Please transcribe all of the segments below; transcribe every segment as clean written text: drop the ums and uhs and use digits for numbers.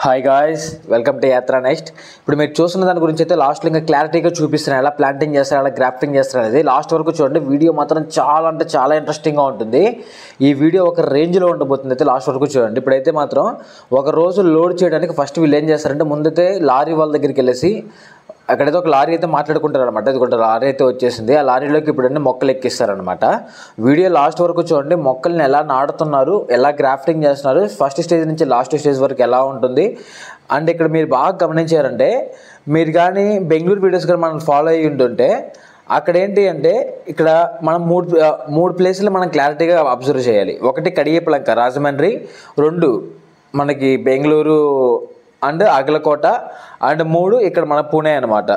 Hi guys, welcome to Yatra next. ఇప్పుడు మీరు చూస్తున్న దాని గురించి అయితే లాస్ట్లో ఇంకా క్లారిటీగా చూపిస్తున్నాను, ఎలా ప్లాంటింగ్ చేస్తారు, ఎలా గ్రాఫ్టింగ్ చేస్తారు అనేది. లాస్ట్ వరకు చూడండి, వీడియో మాత్రం చాలా అంటే చాలా ఇంట్రెస్టింగ్గా ఉంటుంది. ఈ వీడియో ఒక రేంజ్లో ఉండబోతుంది, అయితే లాస్ట్ వరకు చూడండి. ఇప్పుడైతే మాత్రం ఒక రోజు లోడ్ చేయడానికి ఫస్ట్ వీళ్ళు ఏం చేస్తారంటే, ముందైతే లారీ వాళ్ళ దగ్గరికి వెళ్ళేసి అక్కడైతే ఒక లారీ అయితే మాట్లాడుకుంటారు అనమాట. ఇది లారీ అయితే వచ్చేసింది, ఆ లారీలోకి ఇప్పుడు మొక్కలు ఎక్కిస్తారనమాట. వీడియో లాస్ట్ వరకు చూడండి, మొక్కల్ని ఎలా నాటుతున్నారు, ఎలా గ్రాఫ్టింగ్ చేస్తున్నారు, ఫస్ట్ స్టేజ్ నుంచి లాస్ట్ స్టేజ్ వరకు ఎలా ఉంటుంది. అండ్ ఇక్కడ మీరు బాగా గమనించారంటే, మీరు కానీ బెంగళూరు వీడియోస్ కానీ మనం ఫాలో అయ్యి ఉంటుంటే, అక్కడ ఏంటి అంటే ఇక్కడ మనం మూడు ప్లేసులు మనం క్లారిటీగా అబ్జర్వ్ చేయాలి. ఒకటి కడియప్లంక రాజమండ్రి, రెండు మనకి బెంగళూరు అండ్ అగలకోట, అండ్ మూడు ఇక్కడ మన పూణే అనమాట.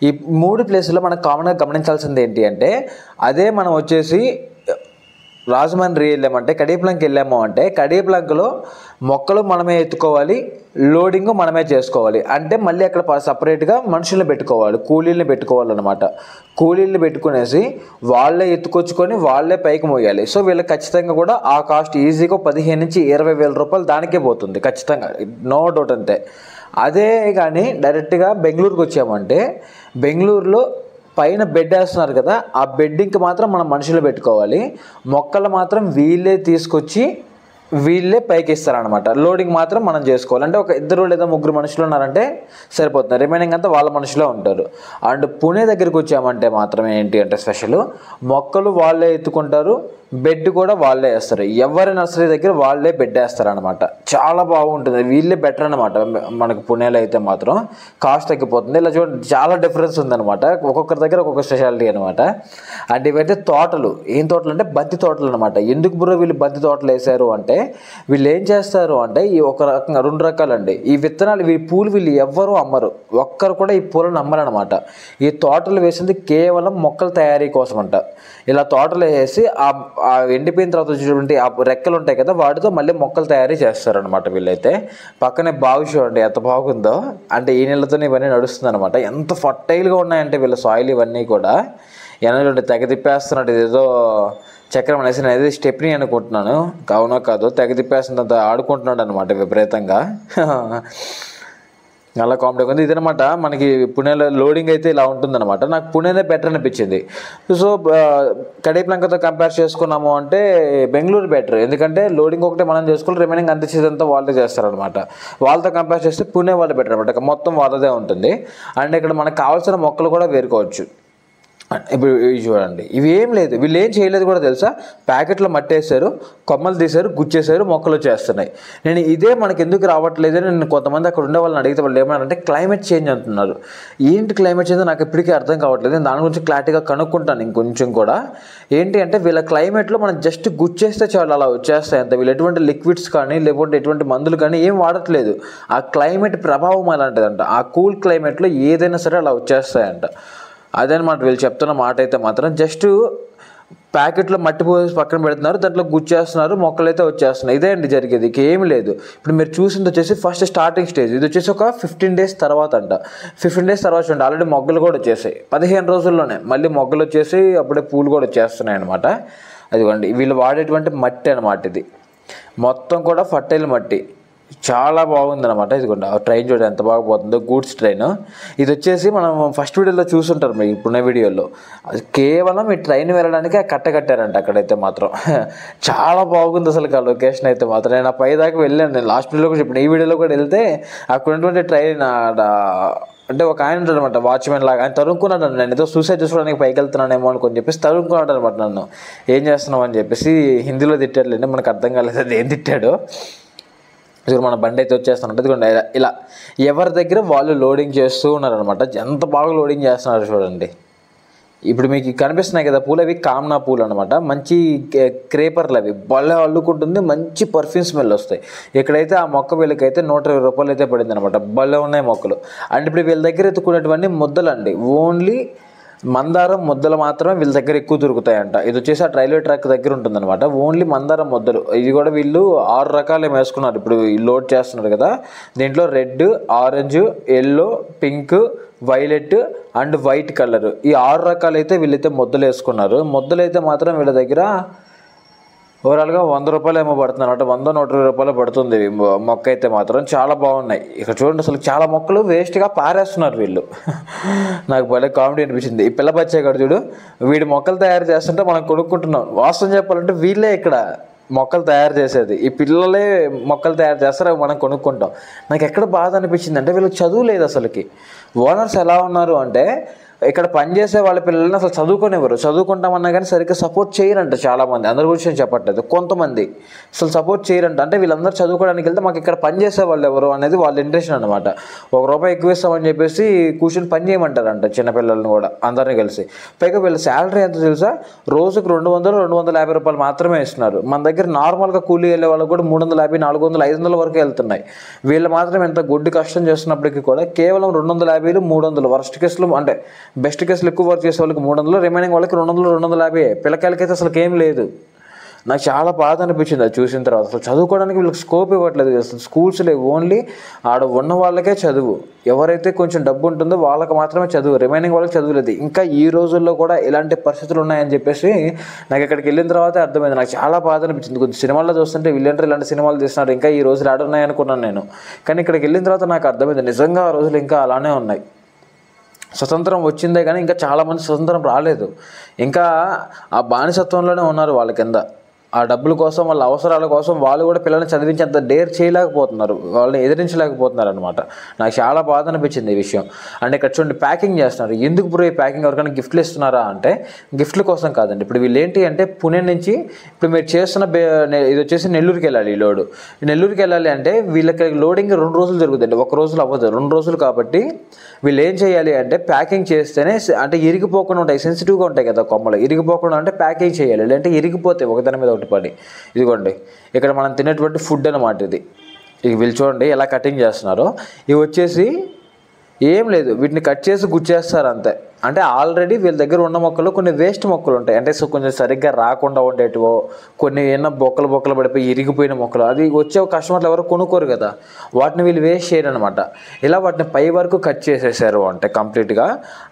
ఈ మూడు ప్లేసుల్లో మనం కామన్గా గమనించాల్సింది ఏంటి అంటే, అదే మనం వచ్చేసి రాజమండ్రి వెళ్ళామంటే, కడియప్లంకి వెళ్ళాము అంటే, కడియప్లంకలో మొక్కలు మనమే ఎత్తుకోవాలి, లోడింగ్ మనమే చేసుకోవాలి. అంటే మళ్ళీ అక్కడ సపరేట్గా మనుషుల్ని పెట్టుకోవాలి, కూలీల్ని పెట్టుకోవాలన్నమాట. కూలీల్ని పెట్టుకునేసి వాళ్ళే ఎత్తుకొచ్చుకొని వాళ్ళే పైకి మోయాలి. సో వీళ్ళకి ఖచ్చితంగా కూడా ఆ కాస్ట్ ఈజీగా 15,000 నుంచి 20,000 రూపాయలు దానికే పోతుంది ఖచ్చితంగా, నో డౌట్ అంతే. అదే కానీ డైరెక్ట్గా బెంగళూరుకి వచ్చామంటే, బెంగళూరులో పైన బెడ్ వేస్తున్నారు కదా, ఆ బెడ్డింగ్కి మాత్రం మనం మనుషులు పెట్టుకోవాలి. మొక్కలు మాత్రం వీళ్ళే తీసుకొచ్చి వీళ్ళే పైకి ఇస్తారనమాట. లోడింగ్ మాత్రం మనం చేసుకోవాలి. అంటే ఒక 2 లేదా 3 మనుషులు ఉన్నారంటే సరిపోతుంది, రిమైనింగ్ అంతా వాళ్ళ మనుషులే ఉంటారు. అండ్ పుణే దగ్గరికి వచ్చామంటే మాత్రం ఏంటి అంటే స్పెషల్, మొక్కలు వాళ్ళే ఎత్తుకుంటారు, బెడ్ కూడా వాళ్ళే వేస్తారు. ఎవరి నర్సరీ దగ్గర వాళ్ళే బెడ్ వేస్తారనమాట. చాలా బాగుంటుంది, వీళ్ళే బెటర్ అనమాట. మనకు పుణేలో అయితే మాత్రం కాస్ట్ తగ్గిపోతుంది. ఇలా చూడండి, చాలా డిఫరెన్స్ ఉందన్నమాట. ఒక్కొక్కరి దగ్గర ఒక్కొక్క స్పెషాలిటీ అనమాట. అండ్ ఇవైతే తోటలు, ఏం తోటలు అంటే బంతి తోటలు అనమాట. ఎందుకు బ్రో వీళ్ళు బంతి తోటలు వేశారు అంటే, వీళ్ళు ఏం చేస్తారు అంటే, ఈ ఒక రకంగా 2 రకాలండి ఈ విత్తనాలు. ఈ పూలు వీళ్ళు ఎవ్వరూ అమ్మరు, ఒక్కరు కూడా ఈ పూలను అమ్మరనమాట. ఈ తోటలు వేసింది కేవలం మొక్కల తయారీ కోసం అంట. ఇలా తోటలు వేసి ఆ ఎండిపోయిన తర్వాత వచ్చేటువంటి ఆ రెక్కలు ఉంటాయి కదా, వాటితో మళ్ళీ మొక్కలు తయారీ చేస్తారనమాట వీళ్ళైతే. పక్కనే బావి చూడండి ఎంత బాగుందో, అంటే ఈ నీళ్ళతోనే ఇవన్నీ నడుస్తుంది అనమాట. ఎంత ఫర్టైల్గా ఉన్నాయంటే వీళ్ళ సాయిల్ ఇవన్నీ కూడా. చూడండి తెగ తిప్పేస్తున్నాడు, ఇదేదో చక్రం అనేసి నేను ఏదో స్టెప్ని అనుకుంటున్నాను, కావునో కాదు, తెగ తిప్పేస్తున్నంత ఆడుకుంటున్నాడు అనమాట విపరీతంగా. అలా కామెడీ ఉంది. ఇదనమాట మనకి పుణేలో లోడింగ్ అయితే ఇలా ఉంటుందన్నమాట. నాకు పుణేనే బెటర్ అనిపించింది. సో కడియప్లంకతో కంపేర్ చేసుకున్నాము అంటే బెంగళూరు బెటర్, ఎందుకంటే లోడింగ్ ఒకటే మనం చేసుకోవాలి, రిమైనింగ్ అంత చేసేదంతా వాళ్ళే చేస్తారనమాట. వాళ్ళతో కంపేర్ చేస్తే పుణే వాళ్ళు బెటర్ అనమాట, మొత్తం వాళ్ళదే ఉంటుంది. అండ్ ఇక్కడ మనకు కావాల్సిన మొక్కలు కూడా వేరుకోవచ్చు. ఇప్పుడు ఇవి చూడండి, ఇవి ఏం లేదు, వీళ్ళు ఏం చేయలేదు కూడా తెలుసా. ప్యాకెట్లో మట్టేశారు, కొమ్మలు తీశారు, గుచ్చేశారు, మొక్కలు వచ్చేస్తున్నాయి. నేను ఇదే మనకి ఎందుకు రావట్లేదు అని నేను కొంతమంది అక్కడ ఉండే వాళ్ళని అడిగితే వాళ్ళు ఏమన్నారంటే క్లైమేట్ చేంజ్ అంటున్నారు. ఏంటి క్లైమేట్ చేంజ్ నాకు ఇప్పటికీ అర్థం కావట్లేదు. నేను దాని గురించి క్లారిటీగా కనుక్కుంటాను ఇంకొంచెం కూడా. ఏంటి అంటే వీళ్ళ క్లైమేట్లో మనం జస్ట్ గుచ్చేస్తే చాలు అలా వచ్చేస్తాయి అంత. వీళ్ళు ఎటువంటి లిక్విడ్స్ కానీ లేకపోతే ఎటువంటి మందులు కానీ ఏం వాడట్లేదు. ఆ క్లైమేట్ ప్రభావం అలాంటిదంట. ఆ కూల్ క్లైమేట్లో ఏదైనా సరే అలా వచ్చేస్తాయంట. అదనమాట వీళ్ళు చెప్తున్న మాట అయితే మాత్రం. జస్ట్ ప్యాకెట్లో మట్టి పోసి పక్కన పెడుతున్నారు, దాంట్లో గుచ్చేస్తున్నారు, మొక్కలు అయితే వచ్చేస్తున్నాయి. ఇదే అండి జరిగేది, ఏమి లేదు. ఇప్పుడు మీరు చూసింది వచ్చేసి ఫస్ట్ స్టార్టింగ్ స్టేజ్. ఇది వచ్చేసి ఒక 15 డేస్ తర్వాత అంట. 15 డేస్ తర్వాత చూడండి, ఆల్రెడీ మొగ్గలు కూడా వచ్చేసాయి. 15 రోజుల్లోనే మళ్ళీ మొగ్గలు వచ్చేసి అప్పుడే పూలు కూడా వచ్చేస్తున్నాయి అనమాట. అదిగోండి వీళ్ళు వాడేటువంటి మట్టి అనమాట. ఇది మొత్తం కూడా ఫర్టైల్ మట్టి, చాలా బాగుందన్నమాట. ఇదిగోండి ఆ ట్రైన్ చూడండి ఎంత బాగా పోతుందో, గూడ్స్ ట్రైన్. ఇది వచ్చేసి మనం ఫస్ట్ వీడియోలో చూసుంటారు మీరు, ఇప్పుడున్న వీడియోలో. కేవలం ఈ ట్రైన్ వెళ్ళడానికి ఆ కట్టారంట అక్కడైతే మాత్రం. చాలా బాగుంది అసలు ఆ లొకేషన్ అయితే మాత్రం. నేను ఆ పై దాకా వెళ్ళాను, నేను లాస్ట్ వీడియోలో కూడా చెప్పాను, ఈ వీడియోలో కూడా వెళ్తే అక్కడ ఉన్నటువంటి ట్రైన్ అంటే ఒక ఆయన ఉంటాడు అనమాట, వాచ్మెన్ లాగా. ఆయన తరుముకున్నాడు, నేను ఏదో సూసైడ్ చేసుకోవడానికి పైకి వెళ్తున్నానేమో అనుకొని చెప్పేసి తరుముకున్నాడు అనమాట నన్ను. ఏం చేస్తున్నావు అని చెప్పేసి హిందీలో తిట్టాడులేండి, మనకు అర్థం కాలేదు అది ఏం తిట్టాడో. చూడు మన బండి అయితే వచ్చేస్తున్నట్టు ఇలా ఎవరి దగ్గర వాళ్ళు లోడింగ్ చేస్తూ ఉన్నారనమాట. ఎంత బాగా లోడింగ్ చేస్తున్నారు చూడండి. ఇప్పుడు మీకు కనిపిస్తున్నాయి కదా పూలు, అవి కామ్నా పూలు అనమాట. మంచి క్రేపర్లు, అవి భలే అల్లుకుంటుంది, మంచి పర్ఫ్యూమ్ స్మెల్ వస్తాయి. ఇక్కడైతే ఆ మొక్క వీళ్ళకైతే 120 రూపాయలు అయితే పడింది అనమాట. భలే ఉన్నాయి మొక్కలు. అండ్ ఇప్పుడు వీళ్ళ దగ్గర ఎత్తుకునేటువంటి ముద్దలండి, ఓన్లీ మందారం ముద్దలు మాత్రమే వీళ్ళ దగ్గర ఎక్కువ దొరుకుతాయంట. ఇది వచ్చేసి ఆ రైల్వే ట్రాక్ దగ్గర ఉంటుందన్నమాట. ఓన్లీ మందారం ముద్దలు. ఇది కూడా వీళ్ళు 6 రకాలు ఏమి వేసుకున్నారు. ఇప్పుడు లోడ్ చేస్తున్నారు కదా, దీంట్లో red, orange, yellow, pink, violet and white colour, ఈ 6 రకాలు అయితే వీళ్ళైతే ముద్దలు వేసుకున్నారు. ముద్దలు అయితే మాత్రం వీళ్ళ దగ్గర ఓవరాల్గా 100 రూపాయలు ఏమో పడుతుంది అనమాట. 100-120 రూపాయలు పడుతుంది మొక్క అయితే మాత్రం. చాలా బాగున్నాయి. ఇక్కడ చూడండి, అసలు చాలా మొక్కలు వేస్ట్గా పారేస్తున్నారు వీళ్ళు. నాకు భలే కామెడీ అనిపించింది. ఈ పిల్ల బచ్చే కాదు చూడు, వీడి మొక్కలు తయారు చేస్తుంటే మనం కొనుక్కుంటున్నాం. వాస్తవం చెప్పాలంటే వీళ్ళే ఇక్కడ మొక్కలు తయారు చేసేది. ఈ పిల్లలే మొక్కలు తయారు చేస్తారు, అవి మనం కొనుక్కుంటాం. నాకు ఎక్కడ బాధ అనిపించింది అంటే వీళ్ళకి చదువు లేదు అసలుకి. ఓనర్స్ ఎలా ఉన్నారు అంటే ఇక్కడ పనిచేసే వాళ్ళ పిల్లల్ని అసలు చదువుకునేవారు. చదువుకుంటామన్నా కానీ సరిగ్గా సపోర్ట్ చేయరంట చాలామంది. అందరి గురించి నేను చెప్పట్లేదు, కొంతమంది అసలు సపోర్ట్ చేయరంట. అంటే వీళ్ళందరూ చదువుకోవడానికి వెళ్తే మాకు ఇక్కడ పనిచేసే వాళ్ళు ఎవరు అనేది వాళ్ళ ఇంట్రెస్ట్ అనమాట. ₹1 ఎక్కువ ఇస్తామని చెప్పేసి కూర్చొని పని చేయమంటారంట చిన్నపిల్లల్ని కూడా అందరినీ కలిసి. పైగా వీళ్ళ శాలరీ ఎంత తెలుసా? రోజుకు 200-250 రూపాయలు మాత్రమే ఇస్తున్నారు. మన దగ్గర నార్మల్గా కూలీ వెళ్ళే వాళ్ళకి కూడా 350, 400, 500 వరకు వెళ్తున్నాయి. వీళ్ళు మాత్రం ఎంత గొడ్డు కష్టం చేస్తున్నప్పటికీ కూడా కేవలం 250, 300. వర్స్ట్ కేసులు అంటే బెస్ట్ కేసులు ఎక్కువ వర్క్ చేసే వాళ్ళకి 300, రిమైనింగ్ వాళ్ళకి 200-250. పిల్లకాయలకైతే అసలు ఏం లేదు. నాకు చాలా బాధ అనిపించింది అది చూసిన తర్వాత. అసలు చదువుకోవడానికి వీళ్ళకి స్కోప్ ఇవ్వట్లేదు. అసలు స్కూల్స్ లేవు, ఓన్లీ ఆడ ఉన్న వాళ్ళకే చదువు. ఎవరైతే కొంచెం డబ్బు ఉంటుందో వాళ్ళకి మాత్రమే చదువు, రిమైనింగ్ వాళ్ళకి చదువులేదు. ఇంకా ఈ రోజుల్లో కూడా ఇలాంటి పరిస్థితులు ఉన్నాయని చెప్పేసి నాకు ఇక్కడికి వెళ్ళిన తర్వాత అర్థమైంది. నాకు చాలా బాధ అనిపించింది. కొంచెం సినిమాల్లో చూస్తుంటే వీళ్ళంటే ఇలాంటి సినిమాలు తీస్తున్నారు, ఇంకా ఈ రోజులు ఆడున్నాయి అనుకున్నాను నేను. కానీ ఇక్కడికి వెళ్ళిన తర్వాత నాకు అర్థమైంది, నిజంగా ఆ రోజులు ఇంకా అలానే ఉన్నాయి. స్వతంత్రం వచ్చిందే కానీ ఇంకా చాలామంది స్వతంత్రం రాలేదు. ఇంకా ఆ బానిసత్వంలోనే ఉన్నారు వాళ్ళ కింద. ఆ డబ్బుల కోసం, వాళ్ళ అవసరాల కోసం వాళ్ళు కూడా పిల్లల్ని చదివించేంత డేర్ చేయలేకపోతున్నారు, వాళ్ళని ఎదిరించలేకపోతున్నారు అనమాట. నాకు చాలా బాధ అనిపించింది ఈ విషయం. అంటే ఇక్కడ చూడండి, ప్యాకింగ్ చేస్తున్నారు. ఎందుకు బ్రో ఈ ప్యాకింగ్? ఎవరికైనా గిఫ్ట్లు ఇస్తున్నారా అంటే గిఫ్ట్ల కోసం కాదండి. ఇప్పుడు వీళ్ళు ఏంటి అంటే పుణె నుంచి ఇప్పుడు మీరు చేస్తున్న ఇది వచ్చేసి నెల్లూరుకి వెళ్ళాలి. ఈ లోడు నెల్లూరుకి వెళ్ళాలి అంటే వీళ్ళకి లోడింగ్ 2 రోజులు జరుగుతుంది, 1 రోజులో అవ్వదు, 2 రోజులు. కాబట్టి వీళ్ళు ఏం చేయాలి అంటే ప్యాకింగ్ చేస్తేనే అంటే ఇరిగిపోకుండా ఉంటాయి, సెన్సిటివ్గా ఉంటాయి కదా కొమ్మలు, ఇరిగిపోకుండా అంటే ప్యాకింగ్ చేయాలి. లేదంటే ఇరిగిపోతాయి ఒకదాని మీద ఒకటి పడి. ఇదిగోండి ఇక్కడ మనం తినేటువంటి ఫుడ్ అనమాట ఇది. వీళ్ళు చూడండి ఎలా కటింగ్ చేస్తున్నారో. ఇవి వచ్చేసి ఏం లేదు, వీటిని కట్ చేసి గుచ్చేస్తారు అంతే. అంటే ఆల్రెడీ వీళ్ళ దగ్గర ఉన్న మొక్కలు కొన్ని వేస్ట్ మొక్కలు ఉంటాయి, అంటే కొంచెం సరిగ్గా రాకుండా ఉండేటివో, కొన్ని ఏమన్నా బొక్కలు పడిపోయి ఇరిగిపోయిన మొక్కలు, అది వచ్చే కస్టమర్లు ఎవరు కొనుక్కోరు కదా, వాటిని వీళ్ళు వేస్ట్ చేయరు అనమాట. ఇలా వాటిని పై వరకు కట్ చేసేసారు అంటే కంప్లీట్గా.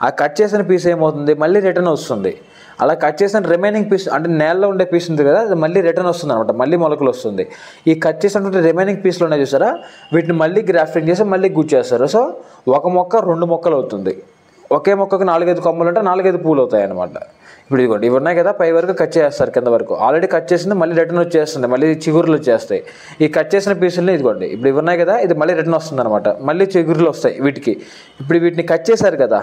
ఆ కట్ చేసిన పీస్ ఏమవుతుంది, మళ్ళీ రిటర్న్ వస్తుంది. అలా కట్ చేసిన రిమైనింగ్ పీస్ అంటే నేలలో ఉండే పీస్ ఉంది కదా, అది మళ్ళీ రిటర్న్ వస్తుంది అనమాట, మళ్ళీ మొలకలు వస్తుంది. ఈ కట్ చేసినటువంటి రిమైనింగ్ పీస్లో ఉన్నాయి చూసారా, వీటిని మళ్ళీ గ్రాఫ్టింగ్ చేసి మళ్ళీ గుచ్చేస్తారు. సో ఒక మొక్క 2 మొక్కలు అవుతుంది. ఒకే మొక్కకు 4-5 కొమ్మలు ఉంటే 4-5 పూలు అవుతాయి అనమాట. ఇప్పుడు ఇదిగోండి ఇవి ఉన్నాయి కదా, పై వరకు కట్ చేస్తారు, కింద వరకు ఆల్రెడీ కట్ చేసింది మళ్ళీ రిటర్న్ వచ్చేస్తుంది, మళ్ళీ చిగురులు వచ్చేస్తాయి. ఈ కట్ చేసిన పీసుల్ని ఇదిగోండి ఇప్పుడు ఇవి ఉన్నాయి కదా, ఇది మళ్ళీ రిటర్న్ వస్తుంది అనమాట, మళ్ళీ చిగురులు వస్తాయి వీటికి. ఇప్పుడు వీటిని కట్ చేశారు కదా,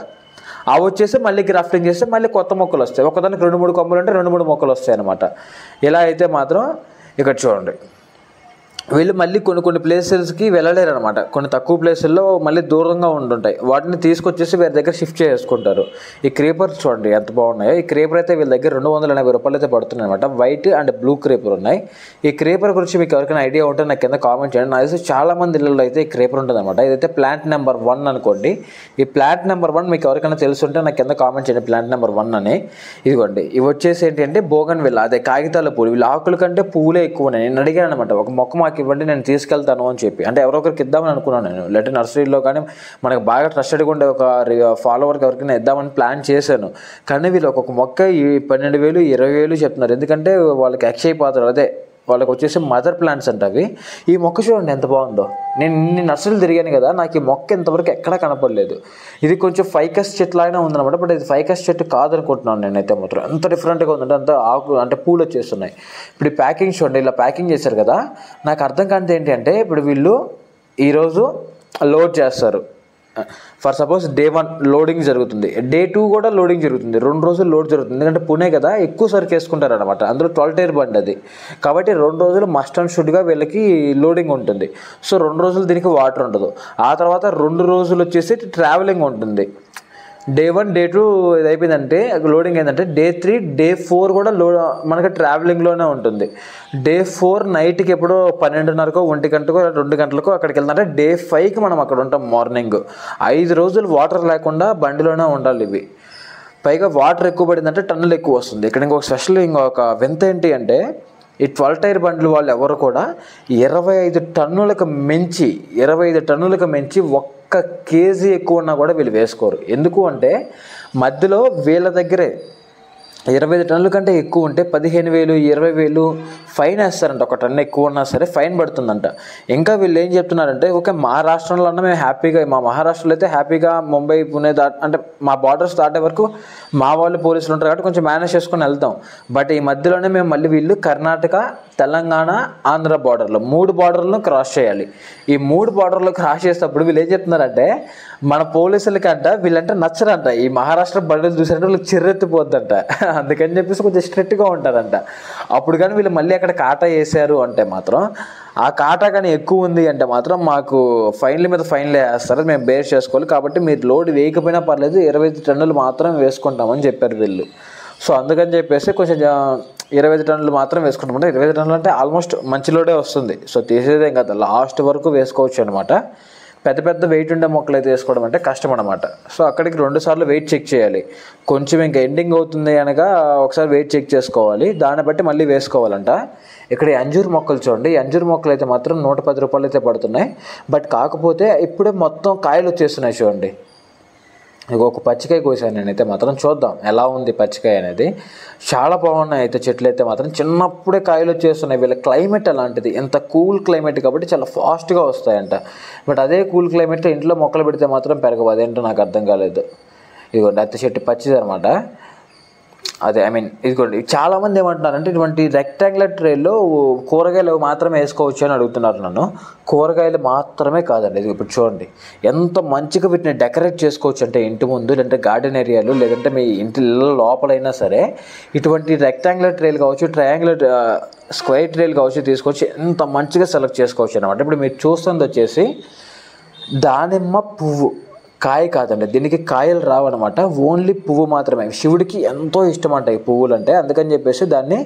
అవి వచ్చేసి మళ్ళీ గ్రాఫ్టింగ్ చేస్తే మళ్ళీ కొత్త మొక్కలు వస్తాయి. ఒకదానికి 2-3 కొమ్మలు ఉంటే 2-3 మొక్కలు వస్తాయి అనమాట. ఇలా అయితే మాత్రం ఇక్కడ చూడండి వీళ్ళు మళ్ళీ కొన్ని ప్లేసెస్కి వెళ్ళలేరు అనమాట. కొన్ని తక్కువ ప్లేసుల్లో మళ్ళీ దూరంగా ఉంటుంటాయి, వాటిని తీసుకొచ్చేసి వేరే దగ్గర షిఫ్ట్ చేసుకుంటారు. ఈ క్రేపర్స్ చూడండి ఎంత బాగున్నాయో. ఈ క్రేపర్ అయితే వీళ్ళ దగ్గర 280 రూపాయలు అయితే పడుతున్నాయి అనమాట. వైట్ అండ్ బ్లూ క్రేపర్ ఉన్నాయి. ఈ క్రేపర్ గురించి మీకు ఎవరికైనా ఐడియా ఉంటే నాకు కింద కామెంట్ చేయండి. నాకు తెలిసి చాలా మంది ఇళ్ళలో అయితే ఈ క్రేపర్ ఉంటుంది అనమాట. ఇదైతే ప్లాంట్ నెంబర్ 1 అనుకోండి. ఈ ప్లాంట్ నెంబర్ 1 మీకు ఎవరికైనా తెలుసుంటే నాకు కింద కామెంట్ చేయండి, ప్లాంట్ నెంబర్ 1 అని. ఇదిగోండి ఇవి వచ్చేసి ఏంటి అంటే బోగన్ విల్ల, అదే కాగితాల పూలు. వీళ్ళు ఆకుల కంటే పువ్వులే ఎక్కువ ఉన్నాయి. నేను అడిగాను అనమాట, ఒక మొక్క మాకు ఇవ్వండి నేను తీసుకెళ్తాను అని చెప్పి. అంటే ఎవరొకరికి ఇద్దామని అనుకున్నాను నేను, లేదంటే నర్సరీలో కానీ మనకు బాగా ట్రస్టెడ్గా ఉండే ఒక ఫాలోవర్కి ఎవరికైనా ఇద్దామని ప్లాన్ చేశాను. కానీ వీళ్ళు ఒక్కొక్క మొక్క 12,000, 20,000 చెప్తున్నారు. ఎందుకంటే వాళ్ళకి అక్షయ పాత్రలు, అదే వాళ్ళకి వచ్చేసి మదర్ ప్లాంట్స్ అంటే అవి. ఈ మొక్క చూడండి ఎంత బాగుందో. నేను ఇన్ని నర్సరీలు తిరిగాను కదా, నాకు ఈ మొక్క ఇంతవరకు ఎక్కడా కనపడలేదు. ఇది కొంచెం ఫైకస్ చెట్టు లాగానే ఉందన్నమాట, బట్ ఇది ఫైకస్ చెట్టు కాదనుకుంటున్నాను నేనైతే మాత్రం. ఎంత డిఫరెంట్గా ఉందంటే అంత ఆకు అంటే పూలు వచ్చేస్తున్నాయి. ఇప్పుడు ఈ ప్యాకింగ్ చూడండి, ఇలా ప్యాకింగ్ చేశారు కదా. నాకు అర్థం కానిది ఏంటి అంటే ఇప్పుడు వీళ్ళు ఈరోజు లోడ్ చేస్తారు, ఫర్ సపోజ్ డే 1 లోడింగ్ జరుగుతుంది, డే 2 కూడా లోడింగ్ జరుగుతుంది, 2 రోజులు లోడ్ జరుగుతుంది. ఎందుకంటే పుణే కదా, ఎక్కువ సరుకు వేసుకుంటారు అనమాట, అందులో 12 టైర్ బండి అది. కాబట్టి 2 రోజులు మస్ట్ అండ్ షుడ్గా వీళ్ళకి లోడింగ్ ఉంటుంది. సో 2 రోజులు దీనికి వాటర్ ఉండదు. ఆ తర్వాత 2 రోజులు వచ్చేసి ట్రావెలింగ్ ఉంటుంది. డే 1, డే 2 ఇది అయిపోయిందంటే లోడింగ్ ఏంటంటే డే 3, డే 4 కూడా మనకి ట్రావెలింగ్లోనే ఉంటుంది. డే 4 నైట్కి ఎప్పుడో 12:30కో 1 గంటకో 2 గంటలకో అక్కడికి వెళ్తుంటే డే 5కి మనం అక్కడ ఉంటాం మార్నింగ్. 5 రోజులు వాటర్ లేకుండా బండిలోనే ఉండాలి ఇవి. పైగా వాటర్ ఎక్కువ పడిందంటే టన్నులు ఎక్కువ వస్తుంది. ఇక్కడ ఇంకొక స్పెషల్ ఇంకొక వింత ఏంటి అంటే ఈ 12 టైర్ బండ్లు వాళ్ళు ఎవరు కూడా 25 టన్నులకు మించి 1 కేజీ ఎక్కువ ఉన్నా కూడా వీళ్ళు వేసుకోరు. ఎందుకు అంటే మధ్యలో వీళ్ళ దగ్గరే 25 టన్నుల కంటే ఎక్కువ ఉంటే 15,000, 20,000 ఫైన్ వేస్తారంట, ఒక టన్ ఎక్కువ ఉన్నా సరే ఫైన్ పడుతుందంట. ఇంకా వీళ్ళు ఏం చెప్తున్నారంటే, ఓకే మా రాష్ట్రంలో అన్నా మేము హ్యాపీగా, మా మహారాష్ట్రలో అయితే హ్యాపీగా ముంబై పుణే అంటే మా బార్డర్స్ దాటే వరకు మా వాళ్ళు పోలీసులు ఉంటారు కాబట్టి కొంచెం మేనేజ్ చేసుకొని వెళ్తాం. బట్ ఈ మధ్యలోనే మేము మళ్ళీ వీళ్ళు కర్ణాటక, తెలంగాణ, ఆంధ్ర బార్డర్లో 3 బార్డర్లను క్రాస్ చేయాలి. ఈ 3 బార్డర్లో క్రాస్ చేసేటప్పుడు వీళ్ళు ఏం చెప్తున్నారంటే, మన పోలీసులకంట వీళ్ళంటే నచ్చరంట. ఈ మహారాష్ట్ర బండ్లు చూసారంటే వీళ్ళకి చిర్రెత్తిపోద్దంట. అందుకని చెప్పేసి కొంచెం స్ట్రిక్ట్గా ఉంటారంట. అప్పుడు కానీ వీళ్ళు మళ్ళీ అక్కడ కాటా వేసారు అంటే మాత్రం, ఆ కాటా కానీ ఎక్కువ ఉంది అంటే మాత్రం మాకు ఫైన్ల మీద ఫైన్లు వేస్తారు, మేము బేర్ చేసుకోవాలి. కాబట్టి మీరు లోడ్ వేయకపోయినా పర్లేదు, 25 టన్నులు మాత్రం వేసుకుంటామని చెప్పారు వీళ్ళు. సో అందుకని చెప్పేసి కొంచెం 25 టన్నులు మాత్రం వేసుకుంటామంటే, 25 టన్నులు అంటే ఆల్మోస్ట్ మంచి లోడే వస్తుంది. సో తీసేదేం కదా, లాస్ట్ వరకు వేసుకోవచ్చు అనమాట. పెద్ద పెద్ద వెయిట్ ఉండే మొక్కలు అయితే వేసుకోవడం అంటే కష్టం అనమాట. సో అక్కడికి 2 సార్లు వెయిట్ చెక్ చేయాలి. కొంచెం ఇంకా ఎండింగ్ అవుతుంది అనగా ఒకసారి వెయిట్ చెక్ చేసుకోవాలి, దాన్ని బట్టి మళ్ళీ వేసుకోవాలంట. ఇక్కడ ఈ అంజూరు మొక్కలు చూడండి, ఈ అంజూరు మొక్కలు అయితే మాత్రం 110 రూపాయలు అయితే పడుతున్నాయి. బట్ కాకపోతే ఇప్పుడే మొత్తం కాయలు వచ్చేస్తున్నాయి చూడండి. ఇక ఒక పచ్చికాయ కోసాను నేనైతే మాత్రం, చూద్దాం ఎలా ఉంది పచ్చికాయ అనేది. చాలా బాగున్నాయి అయితే చెట్లు అయితే మాత్రం, చిన్నప్పుడే కాయలు వచ్చేస్తున్నాయి. వీళ్ళ క్లైమేట్ అలాంటిది, ఎంత కూల్ క్లైమేట్ కాబట్టి చాలా ఫాస్ట్గా వస్తాయంట. బట్ అదే కూల్ క్లైమేట్లో ఇంట్లో మొక్కలు పెడితే మాత్రం పెరగవు, అదేంటో నాకు అర్థం కాలేదు. ఇదిగోండి అత్త చెట్టు పచ్చిది అనమాట. అదే ఇదిగోండి, చాలామంది ఏమంటున్నారంటే ఇటువంటి రెక్టాంగులర్ ట్రేల్లో కూరగాయలు మాత్రమే వేసుకోవచ్చు అని అడుగుతున్నారు నన్ను. కూరగాయలు మాత్రమే కాదండి, ఇది ఇప్పుడు చూడండి ఎంత మంచిగా వీటిని డెకరేట్ చేసుకోవచ్చు అంటే ఇంటి ముందు, లేదంటే గార్డెన్ ఏరియాలు, లేదంటే మీ ఇంటి లోపలైనా సరే ఇటువంటి రెక్టాంగులర్ ట్రేలు కావచ్చు, ట్రయాంగులర్ స్క్వేర్ ట్రేలు కావచ్చు తీసుకొచ్చి ఎంత మంచిగా సెలెక్ట్ చేసుకోవచ్చు అనమాట. ఇప్పుడు మీరు చూస్తుంది వచ్చేసి దానిమ్మ పువ్వు, కాయ కాదండి, దీనికి కాయలు రావన్నమాట, ఓన్లీ పువ్వు మాత్రమే. శివుడికి ఎంతో ఇష్టం అంట ఈ పువ్వులు అంటే, అందుకని చెప్పేసి దాన్ని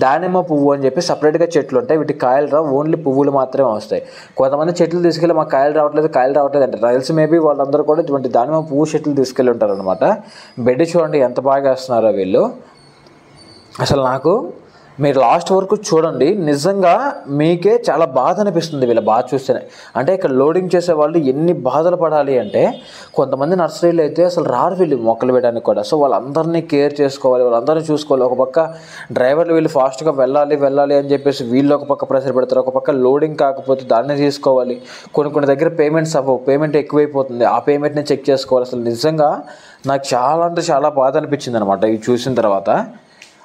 దానిమ్మ పువ్వు అని చెప్పి సపరేట్గా చెట్లు ఉంటాయి. వీటికి కాయలు రావు, ఓన్లీ పువ్వులు మాత్రమే వస్తాయి. కొంతమంది చెట్లు తీసుకెళ్ళి మాకు కాయలు రావట్లేదు అంటే రైల్స్ మేబీ వాళ్ళందరూ కూడా ఇటువంటి దానిమ్మ పువ్వు చెట్లు తీసుకెళ్ళి ఉంటారు అనమాట. బెడ్ చూడండి ఎంత బాగా వేస్తున్నారో వీళ్ళు. అసలు నాకు మీరు లాస్ట్ వరకు చూడండి, నిజంగా మీకే చాలా బాధ అనిపిస్తుంది వీళ్ళ బాధ చూస్తేనే. అంటే ఇక్కడ లోడింగ్ చేసే వాళ్ళు ఎన్ని బాధలు పడాలి అంటే, కొంతమంది నర్సరీలు అయితే అసలు రారు వీళ్ళు మొక్కలు వేయడానికి కూడా. సో వాళ్ళందరినీ కేర్ చేసుకోవాలి, వాళ్ళందరినీ చూసుకోవాలి. ఒక పక్క డ్రైవర్లు వీళ్ళు ఫాస్ట్గా వెళ్ళాలి అని చెప్పేసి వీళ్ళు ఒక పక్క ప్రెషర్ పెడతారు, ఒక పక్క లోడింగ్ కాకపోతే దాన్ని తీసుకోవాలి. కొన్ని దగ్గర పేమెంట్స్ అవ్వవు, పేమెంట్ ఎక్కువైపోతుంది, ఆ పేమెంట్ని చెక్ చేసుకోవాలి. అసలు నిజంగా నాకు చాలా అంటే చాలా బాధ అనిపించింది అనమాట ఇవి చూసిన తర్వాత.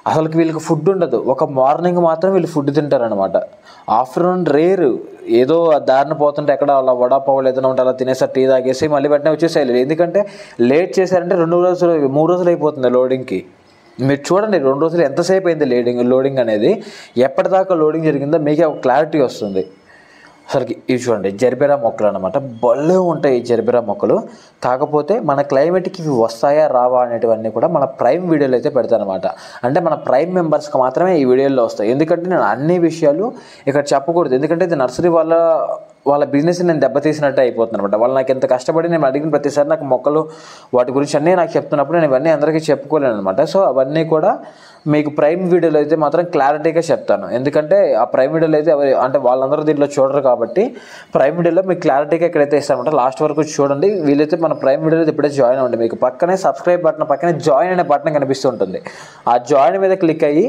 అసలుకి వీళ్ళకి ఫుడ్ ఉండదు, ఒక మార్నింగ్ మాత్రం వీళ్ళు ఫుడ్ తింటారనమాట. ఆఫ్టర్నూన్ రేరు, ఏదో దారిన పోతుంటే ఎక్కడ అలా వడాపావులు ఏదైనా ఉంటే అలా తినేసారి టీ తాగేసి మళ్ళీ వెంటనే వచ్చేసేయాలి. ఎందుకంటే లేట్ చేశారంటే 2 రోజులు 3 రోజులు అయిపోతుంది లోడింగ్కి. మీరు చూడండి 2 రోజులు ఎంతసేపు అయింది లోడింగ్ అనేది, ఎప్పటిదాకా లోడింగ్ జరిగిందో మీకే ఒక క్లారిటీ వస్తుంది. అసలుకి ఇవి చూడండి జర్బెరా మొక్కలు అనమాట, భలే ఉంటాయి ఈ జర్బెరా మొక్కలు. కాకపోతే మన క్లైమేట్కి ఇవి వస్తాయా రావా అనేటివన్నీ కూడా మన ప్రైమ్ వీడియోలో అయితే పెడతాను అనమాట. అంటే మన ప్రైమ్ మెంబర్స్కి మాత్రమే ఈ వీడియోలో వస్తాయి. ఎందుకంటే నేను అన్ని విషయాలు ఇక్కడ చెప్పకూడదు, ఎందుకంటే ఇది నర్సరీ వాళ్ళ బిజినెస్ని నేను దెబ్బతీసినట్టే అయిపోతుంది అనమాట. వాళ్ళు నాకు ఎంత కష్టపడి నేను అడిగిన ప్రతిసారి నాకు మొక్కలు వాటి గురించి అన్నీ నాకు చెప్తున్నప్పుడు నేను ఇవన్నీ అందరికీ చెప్పుకోలేను అనమాట. సో అవన్నీ కూడా మీకు ప్రైమ్ వీడియోలో అయితే మాత్రం క్లారిటీగా చెప్తాను. ఎందుకంటే ఆ ప్రైమ్ వీడియోలో అయితే అంటే వాళ్ళందరూ దీంట్లో చూడరు కాబట్టి ప్రైమ్ వీడియోలో మీకు క్లారిటీగా ఎక్కడైతే ఇస్తానమాట. లాస్ట్ వరకు చూడండి. వీలైతే మన ప్రైమ్ వీడియోలో ఇప్పుడే జాయిన్ అవ్వండి. మీకు పక్కనే సబ్స్క్రైబ్ బటన్ పక్కనే జాయిన్ అనే బటన్ కనిపిస్తుంటుంది. ఆ జాయిన్ మీద క్లిక్ అయ్యి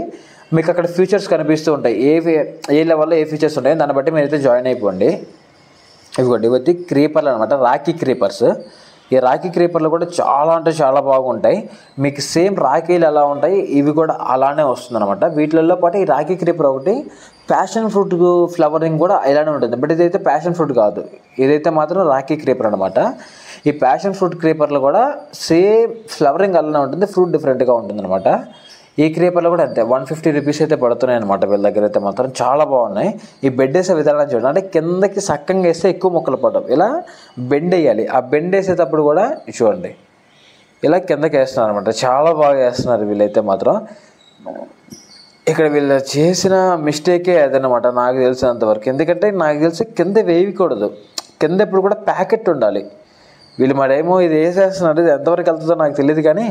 మీకు అక్కడ ఫీచర్స్ కనిపిస్తూ ఉంటాయి, ఏ లెవెల్లో ఏ ఫీచర్స్ ఉంటాయో దాన్ని బట్టి మీరైతే జాయిన్ అయిపోండి. ఇవి క్రీపర్లు అనమాట, రాఖీ క్రీపర్స్. ఈ రాఖీ క్రీపర్లు కూడా చాలా అంటే చాలా బాగుంటాయి. మీకు సేమ్ రాఖీలు ఎలా ఉంటాయి ఇవి కూడా అలానే వస్తుందన్నమాట. వీటిల్లో పాటు ఈ రాఖీ క్రీపర్ ఒకటి ప్యాషన్ ఫ్రూట్ ఫ్లవరింగ్ కూడా ఇలానే ఉంటుంది. బట్ ఇదైతే ప్యాషన్ ఫ్రూట్ కాదు, ఇదైతే మాత్రం రాఖీ క్రీపర్ అనమాట. ఈ ప్యాషన్ ఫ్రూట్ క్రీపర్లు కూడా సేమ్ ఫ్లవరింగ్ అలానే ఉంటుంది, ఫ్రూట్ డిఫరెంట్గా ఉంటుంది అనమాట. ఈ క్రీపర్లు కూడా అంతే 150 రూపీస్ అయితే పడుతున్నాయి అనమాట వీళ్ళ దగ్గర అయితే మాత్రం. చాలా బాగున్నాయి. ఈ బెడ్ వేసే విధానం చూడండి, అంటే కిందకి సక్కంగా వేస్తే ఎక్కువ మొక్కలు పడవు, ఇలా బెండ్ వేయాలి. ఆ బెండ్ వేసేటప్పుడు కూడా చూడండి ఇలా కిందకి వేస్తున్నారు అనమాట. చాలా బాగా వేస్తున్నారు వీళ్ళైతే మాత్రం. ఇక్కడ వీళ్ళు చేసిన మిస్టేకే అదనమాట నాకు తెలిసినంతవరకు. ఎందుకంటే నాకు తెలిసి కింద వేయకూడదు, కింద ఎప్పుడు కూడా ప్యాకెట్ ఉండాలి. వీళ్ళు మరేమో ఇది వేసేస్తున్నారు, ఇది ఎంతవరకు వెళ్తుందో నాకు తెలియదు, కానీ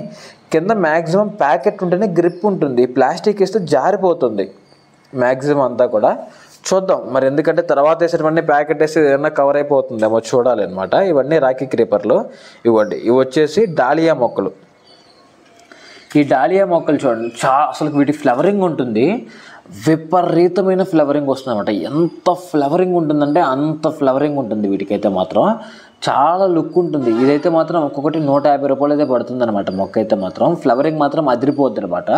కింద మ్యాక్సిమం ప్యాకెట్ ఉంటేనే గ్రిప్ ఉంటుంది. ప్లాస్టిక్ వేస్తే జారిపోతుంది మ్యాక్సిమం అంతా కూడా. చూద్దాం మరి, ఎందుకంటే తర్వాత వేసేటవన్నీ ప్యాకెట్ వేస్తే ఏదైనా కవర్ అయిపోతుందేమో చూడాలి అనమాట. ఇవన్నీ రాఖీ క్రీపర్లు. ఇవ్వండి, ఇవి వచ్చేసి డాలియా మొక్కలు. ఈ డాలియా మొక్కలు చూడండి అసలు వీటి ఫ్లవరింగ్ ఉంటుంది, విపరీతమైన ఫ్లవరింగ్ వస్తుంది అనమాట. ఎంత ఫ్లవరింగ్ ఉంటుందంటే అంత ఫ్లవరింగ్ ఉంటుంది వీటికైతే మాత్రం. చాలా లుక్ ఉంటుంది. ఇదైతే మాత్రం ఒక్కొక్కటి 150 రూపాయలు అయితే పడుతుంది అనమాట. మొక్క అయితే మాత్రం ఫ్లవరింగ్ మాత్రం అదిరిపోద్ది అనమాట.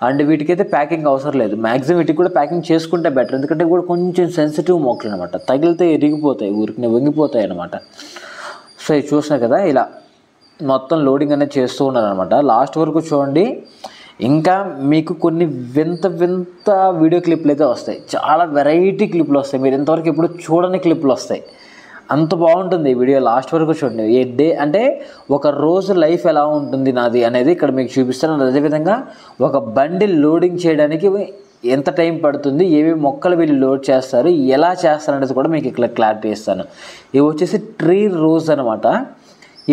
అండ్ వీటికైతే ప్యాకింగ్ అవసరం లేదు. మ్యాక్సిమం వీటికి కూడా ప్యాకింగ్ చేసుకుంటే బెటర్, ఎందుకంటే కూడా కొంచెం సెన్సిటివ్ మొక్కలు అనమాట. తగిలితే ఎరిగిపోతాయి, ఊరికి వంగిపోతాయి అనమాట. సో ఇది చూసినా కదా, ఇలా మొత్తం లోడింగ్ అనేది చేస్తూ ఉన్నారనమాట. లాస్ట్ వరకు చూడండి. ఇంకా మీకు కొన్ని వింత వింత వీడియో క్లిప్లు అయితే వస్తాయి. చాలా వెరైటీ క్లిప్లు వస్తాయి, మీరు ఇంతవరకు ఎప్పుడు చూడని క్లిప్లు వస్తాయి. అంత బాగుంటుంది ఈ వీడియో. లాస్ట్ వరకు చూడండి. ఏ డే అంటే ఒక రోజు లైఫ్ ఎలా ఉంటుంది నాది అనేది ఇక్కడ మీకు చూపిస్తాను. అదేవిధంగా ఒక బండి లోడింగ్ చేయడానికి ఎంత టైం పడుతుంది, ఏమేమి మొక్కలు వీళ్ళు లోడ్ చేస్తారు, ఎలా చేస్తారు అనేది కూడా మీకు ఇక్కడ క్లారిటీ ఇస్తాను. ఇవి వచ్చేసి ట్రీ రోజ్ అనమాట.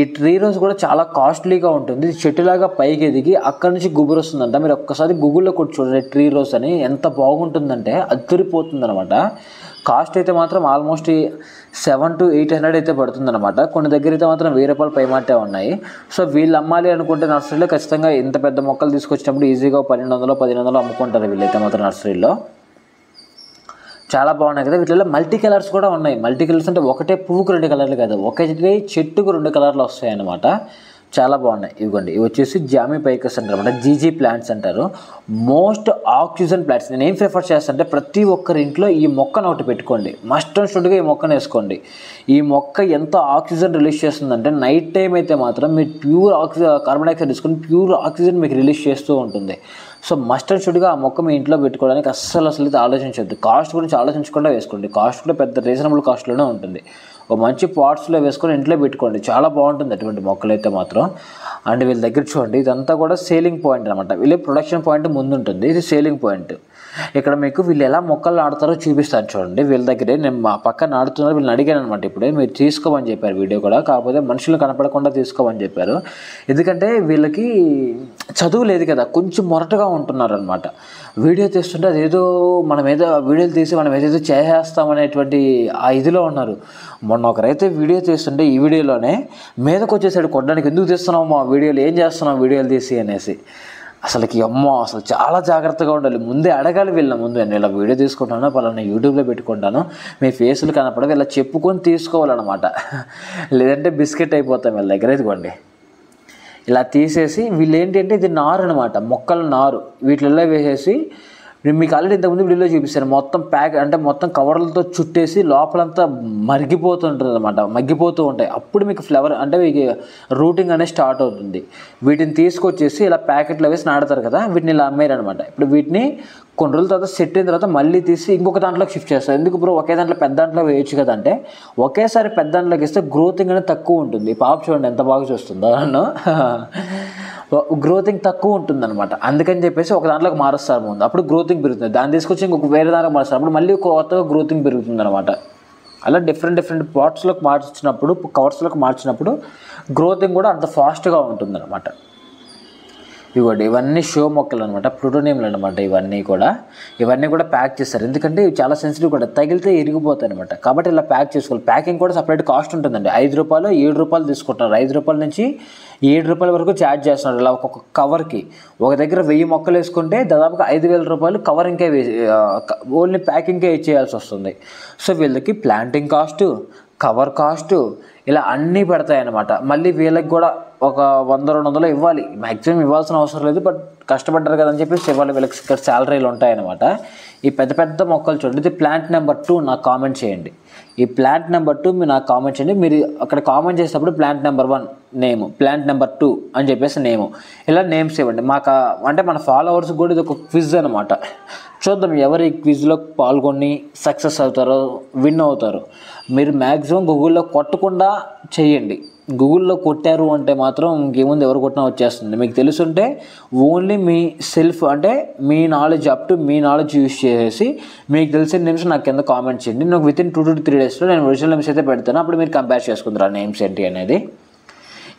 ఈ ట్రీ రోజ్ కూడా చాలా కాస్ట్లీగా ఉంటుంది. ఇది చెట్టులాగా పైకి ఎదిగి అక్కడ నుంచి గుబురు వస్తుందంట. మీరు ఒక్కసారి గూగుల్లో కొట్టి చూడండి ట్రీ రోజ్ అని, ఎంత బాగుంటుందంటే అదిరిపోతుంది అనమాట. కాస్ట్ అయితే మాత్రం ఆల్మోస్ట్ 700 to 800 అయితే పడుతుందన్నమాట. కొన్ని దగ్గర అయితే మాత్రం 1000 రూపాయలు పైమాటే ఉన్నాయి. సో వీళ్ళు అమ్మాలి అనుకుంటే నర్సరీలో ఖచ్చితంగా ఇంత పెద్ద మొక్కలు తీసుకొచ్చినప్పుడు ఈజీగా 1200-1500 అమ్ముకుంటారు వీళ్ళైతే మాత్రం నర్సరీలో. చాలా బాగున్నాయి కదా. వీటిలో మల్టీ కలర్స్ కూడా ఉన్నాయి. మల్టీ కలర్స్ అంటే ఒకటే పువ్వుకు 2 కలర్లు కాదు, ఒకే చెట్టుకు 2 కలర్లు వస్తాయి అన్నమాట. చాలా బాగున్నాయి. ఇవ్వండి, ఇవి వచ్చేసి జామీ పైకస్ అంటారు అనమాట. జీజీ ప్లాంట్స్ అంటారు. Most oxygen plants. నేను ఏం ప్రిఫర్ చేస్తానంటే ప్రతి ఒక్కరి ఇంట్లో ఈ మొక్కను ఒకటి పెట్టుకోండి. మస్ట్ అండ్ షుడ్గా ఈ మొక్కను వేసుకోండి. ఈ మొక్క ఎంత ఆక్సిజన్ రిలీజ్ చేస్తుందంటే నైట్ టైం అయితే మాత్రం మీరు ప్యూర్ కార్బన్ డైఆక్సైడ్ తీసుకొని ప్యూర్ ఆక్సిజన్ మీకు రిలీజ్ చేస్తూ ఉంటుంది. సో మస్ట్ అండ్ షుడ్గా ఆ మొక్క మీ ఇంట్లో పెట్టుకోవడానికి అస్సలు అయితే ఆలోచించొద్దు. కాస్ట్ గురించి ఆలోచించకుండా వేసుకోండి. కాస్ట్ కూడా పెద్ద రీజనబుల్ కాస్ట్లోనే ఉంటుంది. ఒక మంచి పాట్స్లో వేసుకొని ఇంట్లో పెట్టుకోండి. చాలా బాగుంటుంది అటువంటి మొక్కలు అయితే మాత్రం. అండ్ వీళ్ళ దగ్గర చూడండి, ఇదంతా కూడా సేలింగ్ పాయింట్ అనమాట. వీళ్ళే ప్రొడక్షన్ పాయింట్ ముందు ఉంటుంది, ఇది సేలింగ్ పాయింట్. ఇక్కడ మీకు వీళ్ళు ఎలా మొక్కలు నాటుతారో చూపిస్తాను చూడండి. వీళ్ళ దగ్గరే నేను మా పక్కన నాటుతున్నారు, వీళ్ళని అడిగాను అనమాట. ఇప్పుడే మీరు తీసుకోమని చెప్పారు వీడియో కూడా, కాకపోతే మనుషులు కనపడకుండా తీసుకోమని చెప్పారు. ఎందుకంటే వీళ్ళకి చదువు లేదు కదా, కొంచెం మొరటగా ఉంటున్నారు అనమాట. వీడియో తీస్తుంటే అదేదో మనం ఏదో వీడియోలు తీసి మనం ఏదేదో చేసేస్తామనేటువంటి ఆ ఇదిలో ఉన్నారు. మొన్న ఒకరైతే వీడియో తీస్తుంటే ఈ వీడియోలోనే మీదకి వచ్చేసాడు కొట్టడానికి, ఎందుకు తీస్తున్నావు మా వీడియోలు, ఏం చేస్తున్నావు వీడియోలు తీసి అనేసి. అసలుకి అసలు చాలా జాగ్రత్తగా ఉండాలి. ముందే అడగాలి వీళ్ళ ముందు, నేను ఇలా వీడియో తీసుకుంటాను, పలానా యూట్యూబ్లో పెట్టుకుంటాను, మీ ఫేసులు కనపడవు, ఇలా చెప్పుకొని తీసుకోవాలన్నమాట. లేదంటే బిస్కెట్ అయిపోతాం వీళ్ళ దగ్గర. ఇదిగోండి, ఇలా తీసేసి వీళ్ళు ఏంటంటే ఇది నారు అనమాట, మొక్కల నారు వీటిల్లో వేసేసి నేను మీకు ఆల్రెడీ ఇంతకుముందు వీడియోలో చూపిస్తాను. మొత్తం ప్యాక్ అంటే మొత్తం కవర్లతో చుట్టేసి లోపలంతా మరిగిపోతుంటుంది అనమాట, మగ్గిపోతూ ఉంటాయి. అప్పుడు మీకు ఫ్లవర్ అంటే మీకు రూటింగ్ అనేది స్టార్ట్ అవుతుంది. వీటిని తీసుకొచ్చేసి ఇలా ప్యాకెట్లో వేసి నాటుతారు కదా, వీటిని ఇలా అమ్మేరనమాట. ఇప్పుడు వీటిని కొన్ని రోజుల తర్వాత సెట్ అయిన తర్వాత మళ్ళీ తీసి ఇంకొక దాంట్లోకి షిఫ్ట్ చేస్తారు. ఎందుకు బ్రో ఒకే దాంట్లో పెద్ద దాంట్లో వేయచ్చు కదా అంటే, ఒకేసారి పెద్ద దాంట్లోకి ఇస్తే గ్రోతింగ్ అనేది తక్కువ ఉంటుంది. పాప చూడండి ఎంత బాగా చూస్తుందో, నన్ను గ్రోతింగ్ తక్కువ ఉంటుంది అనమాట. అందుకని చెప్పేసి ఒక దాంట్లోకి మారుస్తారు ముందు, అప్పుడు గ్రోతింగ్ పెరుగుతుంది. దాన్ని తీసుకొచ్చి ఇంకొక వేరే దాంట్లోకి మారుస్తారు, అప్పుడు మళ్ళీ కొత్తగా గ్రోతింగ్ పెరుగుతుంది అనమాట. అలా డిఫరెంట్ పాట్స్లోకి మార్చినప్పుడు, కవర్స్లోకి మార్చినప్పుడు గ్రోతింగ్ కూడా అంత ఫాస్ట్గా ఉంటుంది అనమాట. ఇవ్వండి, ఇవన్నీ షో మొక్కలు అనమాట, ప్లూటోనియంలు అనమాట. ఇవన్నీ కూడా ప్యాక్ చేస్తారు. ఎందుకంటే ఇవి చాలా సెన్సిటివ్ కూడా, తగిలితే ఇరిగిపోతాయి అనమాట. కాబట్టి ఇలా ప్యాక్ చేసుకోవాలి. ప్యాకింగ్ కూడా సపరేట్ కాస్ట్ ఉంటుందండి. 5 రూపాయలు 7 రూపాయలు తీసుకుంటున్నారు. 5 రూపాయల నుంచి 7 రూపాయల వరకు ఛార్జ్ చేస్తున్నారు. ఇలా ఒక్కొక్క కవర్కి ఒక దగ్గర 1000 మొక్కలు వేసుకుంటే దాదాపుగా 5000 రూపాయలు కవరింగ్కే ఓన్లీ ప్యాకింగ్కే ఇచ్చేయాల్సి వస్తుంది. సో వీళ్ళకి ప్లాంటింగ్ కాస్టు, కవర్ కాస్టు ఇలా అన్నీ పెడతాయి అన్నమాట. మళ్ళీ వీళ్ళకి కూడా ఒక 100-200 ఇవ్వాలి. మ్యాక్సిమం ఇవ్వాల్సిన అవసరం లేదు, బట్ కష్టపడ్డారు కదని చెప్పేసి ఇవ్వాలి. వీళ్ళకి ఇక్కడ శాలరీలు ఉంటాయన్నమాట. ఈ పెద్ద మొక్కలు చూడండి. ఇది ప్లాంట్ నెంబర్ 2 నాకు కామెంట్ చేయండి. ఈ ప్లాంట్ నెంబర్ 2 మీరు నాకు కామెంట్ చేయండి. మీరు అక్కడ కామెంట్ చేసేటప్పుడు ప్లాంట్ నెంబర్ 1 నేము, ప్లాంట్ నెంబర్ 2 అని చెప్పేసి నేము, ఇలా నేమ్స్ ఇవ్వండి. మాకు అంటే మన ఫాలోవర్స్ కూడా ఇది ఒక క్విజ్ అనమాట. చూద్దాం ఎవరు ఈ క్విజ్లో పాల్గొని సక్సెస్ అవుతారో, విన్ అవుతారో. మీరు మ్యాక్సిమం గూగుల్లో కొట్టకుండా చేయండి. గూగుల్లో కొట్టారు అంటే మాత్రం ఇంకేముంది, ఎవరు కొట్టినా వచ్చేస్తుంది. మీకు తెలుసుంటే ఓన్లీ మీ సెల్ఫ్ అంటే మీ నాలెడ్జ్ అప్ టు మీ నాలెడ్జ్ యూజ్ చేసేసి మీకు తెలిసిన నేమ్స్ నాకు కింద కామెంట్ చేయండి. నాకు వితిన్ 2 to 3 డేస్లో నేను ఒరిజినల్ నేమ్స్ అయితే పెడతాను. అప్పుడు మీరు కంపేర్ చేసుకుంటారు ఆ నేమ్స్ ఏంటి అనేది.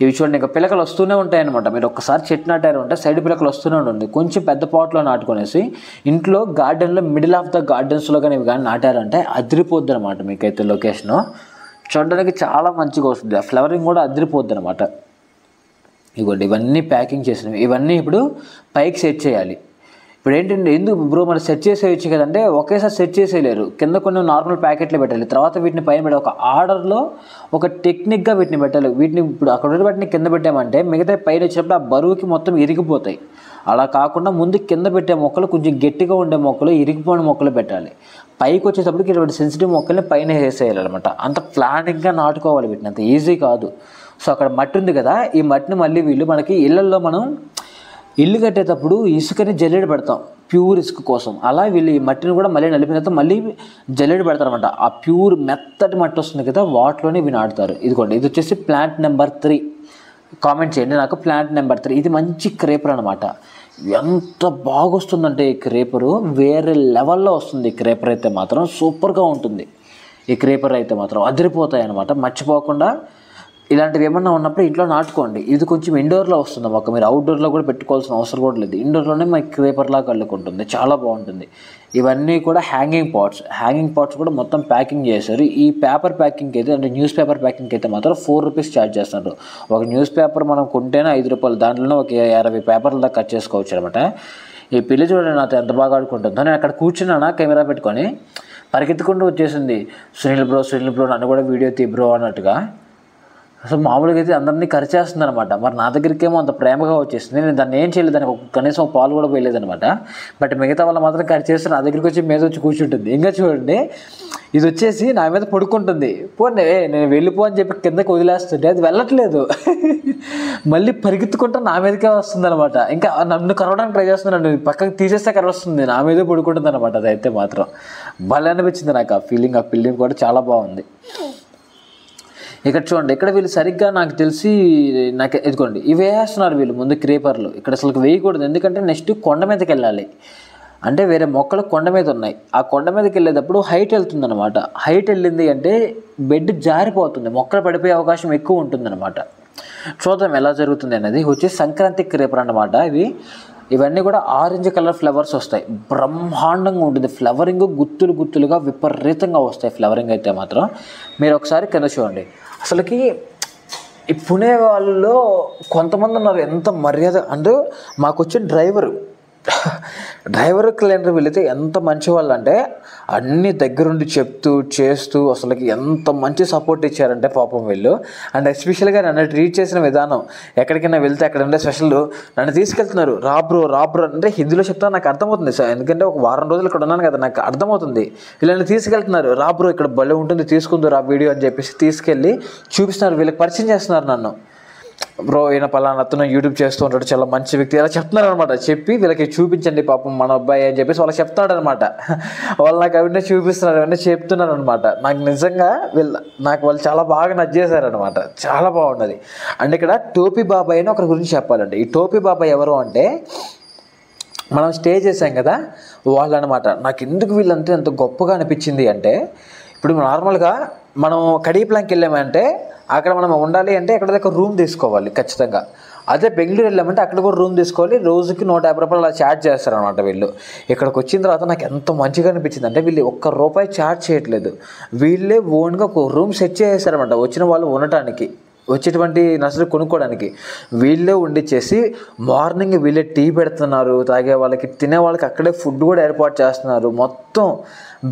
ఇవి చూడండి, ఇంకా పిలకలు వస్తూనే ఉంటాయన్నమాట. మీరు ఒక్కసారి చెట్టు నాటారు అంటే సైడ్ పిలకలు వస్తూనే ఉంటుంది. కొంచెం పెద్ద పాట్లో నాటుకునేసి ఇంట్లో గార్డెన్లో మిడిల్ ఆఫ్ ద గార్డెన్స్లో కానీ ఇవి కానీ నాటారంటే అదిరిపోద్ది అనమాట. మీకైతే లొకేషను చూడడానికి చాలా మంచిగా వస్తుంది. ఆ ఫ్లవరింగ్ కూడా అదిరిపోద్ది అనమాట. ఇవ్వండి, ఇవన్నీ ప్యాకింగ్ చేసినవి. ఇవన్నీ ఇప్పుడు పైకి సెట్ చేయాలి. ఇప్పుడు ఏంటంటే ఎందుకు బ్రో మరి సెట్ చేసేయచ్చు కదంటే ఒకేసారి సెట్ చేసేయలేరు. కింద కొన్ని నార్మల్ ప్యాకెట్లు పెట్టాలి, తర్వాత వీటిని పైన పెట్టాలి. ఒక ఆర్డర్లో ఒక టెక్నిక్గా వీటిని పెట్టాలి. వీటిని ఇప్పుడు అక్కడ వాటిని కింద పెట్టామంటే మిగతా పైన వచ్చినప్పుడు ఆ బరువుకి మొత్తం ఇరిగిపోతాయి. అలా కాకుండా ముందు కింద పెట్టే మొక్కలు కొంచెం గట్టిగా ఉండే మొక్కలు, ఇరిగిపోయిన మొక్కలు పెట్టాలి. పైకి వచ్చేటప్పటికి ఇటువంటి సెన్సిటివ్ మొక్కల్ని పైన వేసేయాలన్నమాట. అంత ప్లానింగ్గా నాటుకోవాలి వీటిని, అంత ఈజీ కాదు. సో అక్కడ మట్టి ఉంది కదా, ఈ మట్టిని మళ్ళీ వీళ్ళు మనకి ఇళ్ళల్లో మనం ఇల్లు కట్టేటప్పుడు ఇసుకని జల్లెడ పెడతాం ప్యూర్ ఇసుక కోసం. అలా వీళ్ళు ఈ మట్టిని కూడా మళ్ళీ నలిపిన తర్వాత మళ్ళీ జల్లెడ పెడతారనమాట. ఆ ప్యూర్ మెత్తటి మట్టి వస్తుంది కదా, వాటిలోనే ఇవి నాటుతారు. ఇదిగోండి, ఇది వచ్చేసి ప్లాంట్ నెంబర్ 3. కామెంట్ చేయండి నాకు ప్లాంట్ నెంబర్ 3. ఇది మంచి క్రేపర్ అనమాట. ఎంత బాగా వస్తుందంటే ఈ క్రేపరు వేరే లెవెల్లో వస్తుంది. ఈ క్రేపర్ అయితే మాత్రం సూపర్గా ఉంటుంది. ఈ క్రేపర్ అయితే మాత్రం అదిరిపోతాయి అనమాట. మర్చిపోకుండా ఇలాంటివి ఏమన్నా ఉన్నప్పుడు ఇంట్లో నాటుకోండి. ఇది కొంచెం ఇండోర్లో వస్తుంది మొక్క, మీరు అవుట్డోర్లో కూడా పెట్టుకోవాల్సిన అవసరం కూడా లేదు. ఇండోర్లోనే మనకి క్రేపర్లాగా అల్లుకుంటుంది, చాలా బాగుంటుంది. ఇవన్నీ కూడా హ్యాంగింగ్ పాట్స్ కూడా మొత్తం ప్యాకింగ్ చేశారు. ఈ పేపర్ ప్యాకింగ్కి అయితే అంటే న్యూస్ పేపర్ ప్యాకింగ్కి అయితే మాత్రం 4 రూపీస్ ఛార్జ్ చేస్తున్నారు. ఒక న్యూస్ పేపర్ మనం కొంటేనే 5 రూపాయలు, దాంట్లోనే ఒక 60 పేపర్ల దాకా కట్ చేసుకోవచ్చు అనమాట. ఈ పిల్లి చూడండి నాతో ఎంత బాగా ఆడుకుంటుందో. నేను అక్కడ కూర్చున్నానా కెమెరా పెట్టుకొని, పరిగెత్తుకుంటూ వచ్చేసింది. సునీల్ బ్రో నన్ను కూడా వీడియో తీ బ్రో అన్నట్టుగా. అసలు మామూలుగా అయితే అందరినీ కరిచేస్తుంది అనమాట. మరి నా దగ్గరికి ఏమో అంత ప్రేమగా వచ్చేసింది. నేను దాన్ని ఏం చేయలేదు, దానికి కనీసం పాలు కూడా పోయలేదనమాట. బట్ మిగతా వాళ్ళు మాత్రం కరిచేస్తే నా దగ్గరికి వచ్చి మీద వచ్చి కూర్చుంటుంది. ఇంకా చూడండి, ఇది వచ్చేసి నా మీద పడుకుంటుంది. పోనీ నేను వెళ్ళిపో అని చెప్పి కిందకి వదిలేస్తుంటే అది వెళ్ళట్లేదు, మళ్ళీ పరిగెత్తుకుంటా నా మీదకే వస్తుంది అనమాట. ఇంకా నన్ను కరవడానికి ట్రై చేస్తుంది, నన్ను పక్కకి తీసేస్తే కరవస్తుంది, నా మీదే పడుకుంటుంది అనమాట. అదైతే మాత్రం భలే అనిపించింది నాకు ఆ ఫీలింగ్ కూడా చాలా బాగుంది. ఇక్కడ చూడండి, ఇక్కడ వీళ్ళు సరిగ్గా నాకు తెలిసి ఇదిగోండి ఇవి వేస్తున్నారు వీళ్ళు ముందు క్రేపర్లు. ఇక్కడ అసలు వేయకూడదు, ఎందుకంటే నెక్స్ట్ కొండ మీదకి వెళ్ళాలి. అంటే వేరే మొక్కలు కొండ మీద ఉన్నాయి. ఆ కొండ మీదకి వెళ్ళేటప్పుడు హైట్ వెళ్తుంది అనమాట. హైట్ వెళ్ళింది అంటే బెడ్ జారిపోతుంది, మొక్కలు పడిపోయే అవకాశం ఎక్కువ ఉంటుందన్నమాట. చూద్దాం ఎలా జరుగుతుంది అనేది. వచ్చి సంక్రాంతి క్రేపర్ అన్నమాట. ఇవన్నీ కూడా ఆరెంజ్ కలర్ ఫ్లవర్స్ వస్తాయి, బ్రహ్మాండంగా ఉంటుంది. ఫ్లవరింగ్ గుత్తులుగా విపరీతంగా వస్తాయి. ఫ్లవరింగ్ అయితే మాత్రం మీరు ఒకసారి కింద చూడండి. అసలుకి ఈ పుణే వాళ్ళలో కొంతమంది ఉన్నారు ఎంత మర్యాద. అంటే మాకు వచ్చిన డ్రైవర్ క్లీనర్ వీళ్ళైతే ఎంత మంచి వాళ్ళు అంటే అన్ని దగ్గరుండి చెప్తూ చేస్తూ అసలుకి ఎంత మంచి సపోర్ట్ ఇచ్చారంటే పాపం వీళ్ళు. అండ్ ఎస్పెషల్గా నన్ను ట్రీట్ చేసిన విధానం, ఎక్కడికైనా వెళ్తే అక్కడ ఉండే స్పెషల్ నన్ను తీసుకెళ్తున్నారు. రా బ్రో అంటే హిందీలో చెప్తా నాకు అర్థమవుతుంది సార్, ఎందుకంటే ఒక వారం రోజులు ఇక్కడ ఉన్నాను కదా, నాకు అర్థమవుతుంది. వీళ్ళని తీసుకెళ్తున్నారు, రా బ్రో ఇక్కడ భలే ఉంటుంది తీసుకుందరు ఆ వీడియో అని చెప్పేసి తీసుకెళ్ళి చూపిస్తున్నారు. వీళ్ళకి పరిచయం చేస్తున్నారు నన్ను. బ్రో ఈయన పలానా అతను యూట్యూబ్ చేస్తూ ఉంటాడు, చాలా మంచి వ్యక్తి అలా చెప్తున్నారు అనమాట. చెప్పి వీళ్ళకి చూపించండి పాపం మన అబ్బాయి అని చెప్పేసి వాళ్ళకి చెప్తాడు అనమాట. వాళ్ళు నాకు అవన్నీ చూపిస్తున్నారు, అవన్నీ చెప్తున్నారు అనమాట. నాకు నిజంగా వాళ్ళు చాలా బాగా నచ్చేశారనమాట, చాలా బాగున్నది. అండ్ ఇక్కడ టోపీ బాబాయ్ అని ఒకరి గురించి చెప్పాలండి. ఈ టోపీ బాబాయ్ ఎవరు అంటే మనం స్టే చేసాం కదా వాళ్ళు అనమాట. నాకు ఎందుకు వీళ్ళంతా ఎంత గొప్పగా అనిపించింది అంటే, ఇప్పుడు నార్మల్గా మనం కడియప్లాంకి వెళ్ళామంటే అక్కడ మనం ఉండాలి అంటే ఎక్కడ దగ్గర రూమ్ తీసుకోవాలి ఖచ్చితంగా. అదే బెంగళూరు వెళ్ళామంటే అక్కడ కూడా రూమ్ తీసుకోవాలి, రోజుకి 150 రూపాయలు అలా ఛార్జ్ చేస్తారనమాట వీళ్ళు. ఇక్కడికి వచ్చిన తర్వాత నాకు ఎంత మంచిగా అనిపించింది అంటే వీళ్ళు ₹1 ఛార్జ్ చేయట్లేదు, వీళ్ళే ఓన్గా ఒక రూమ్ సెట్ చేసేసారనమాట. వచ్చిన వాళ్ళు ఉండటానికి, వచ్చేటువంటి నర్సరీ కొనుక్కోవడానికి వీళ్ళే ఉండిచ్చేసి మార్నింగ్ వీళ్ళే టీ పెడుతున్నారు, తాగే వాళ్ళకి తినే వాళ్ళకి అక్కడే ఫుడ్ కూడా ఏర్పాటు చేస్తున్నారు. మొత్తం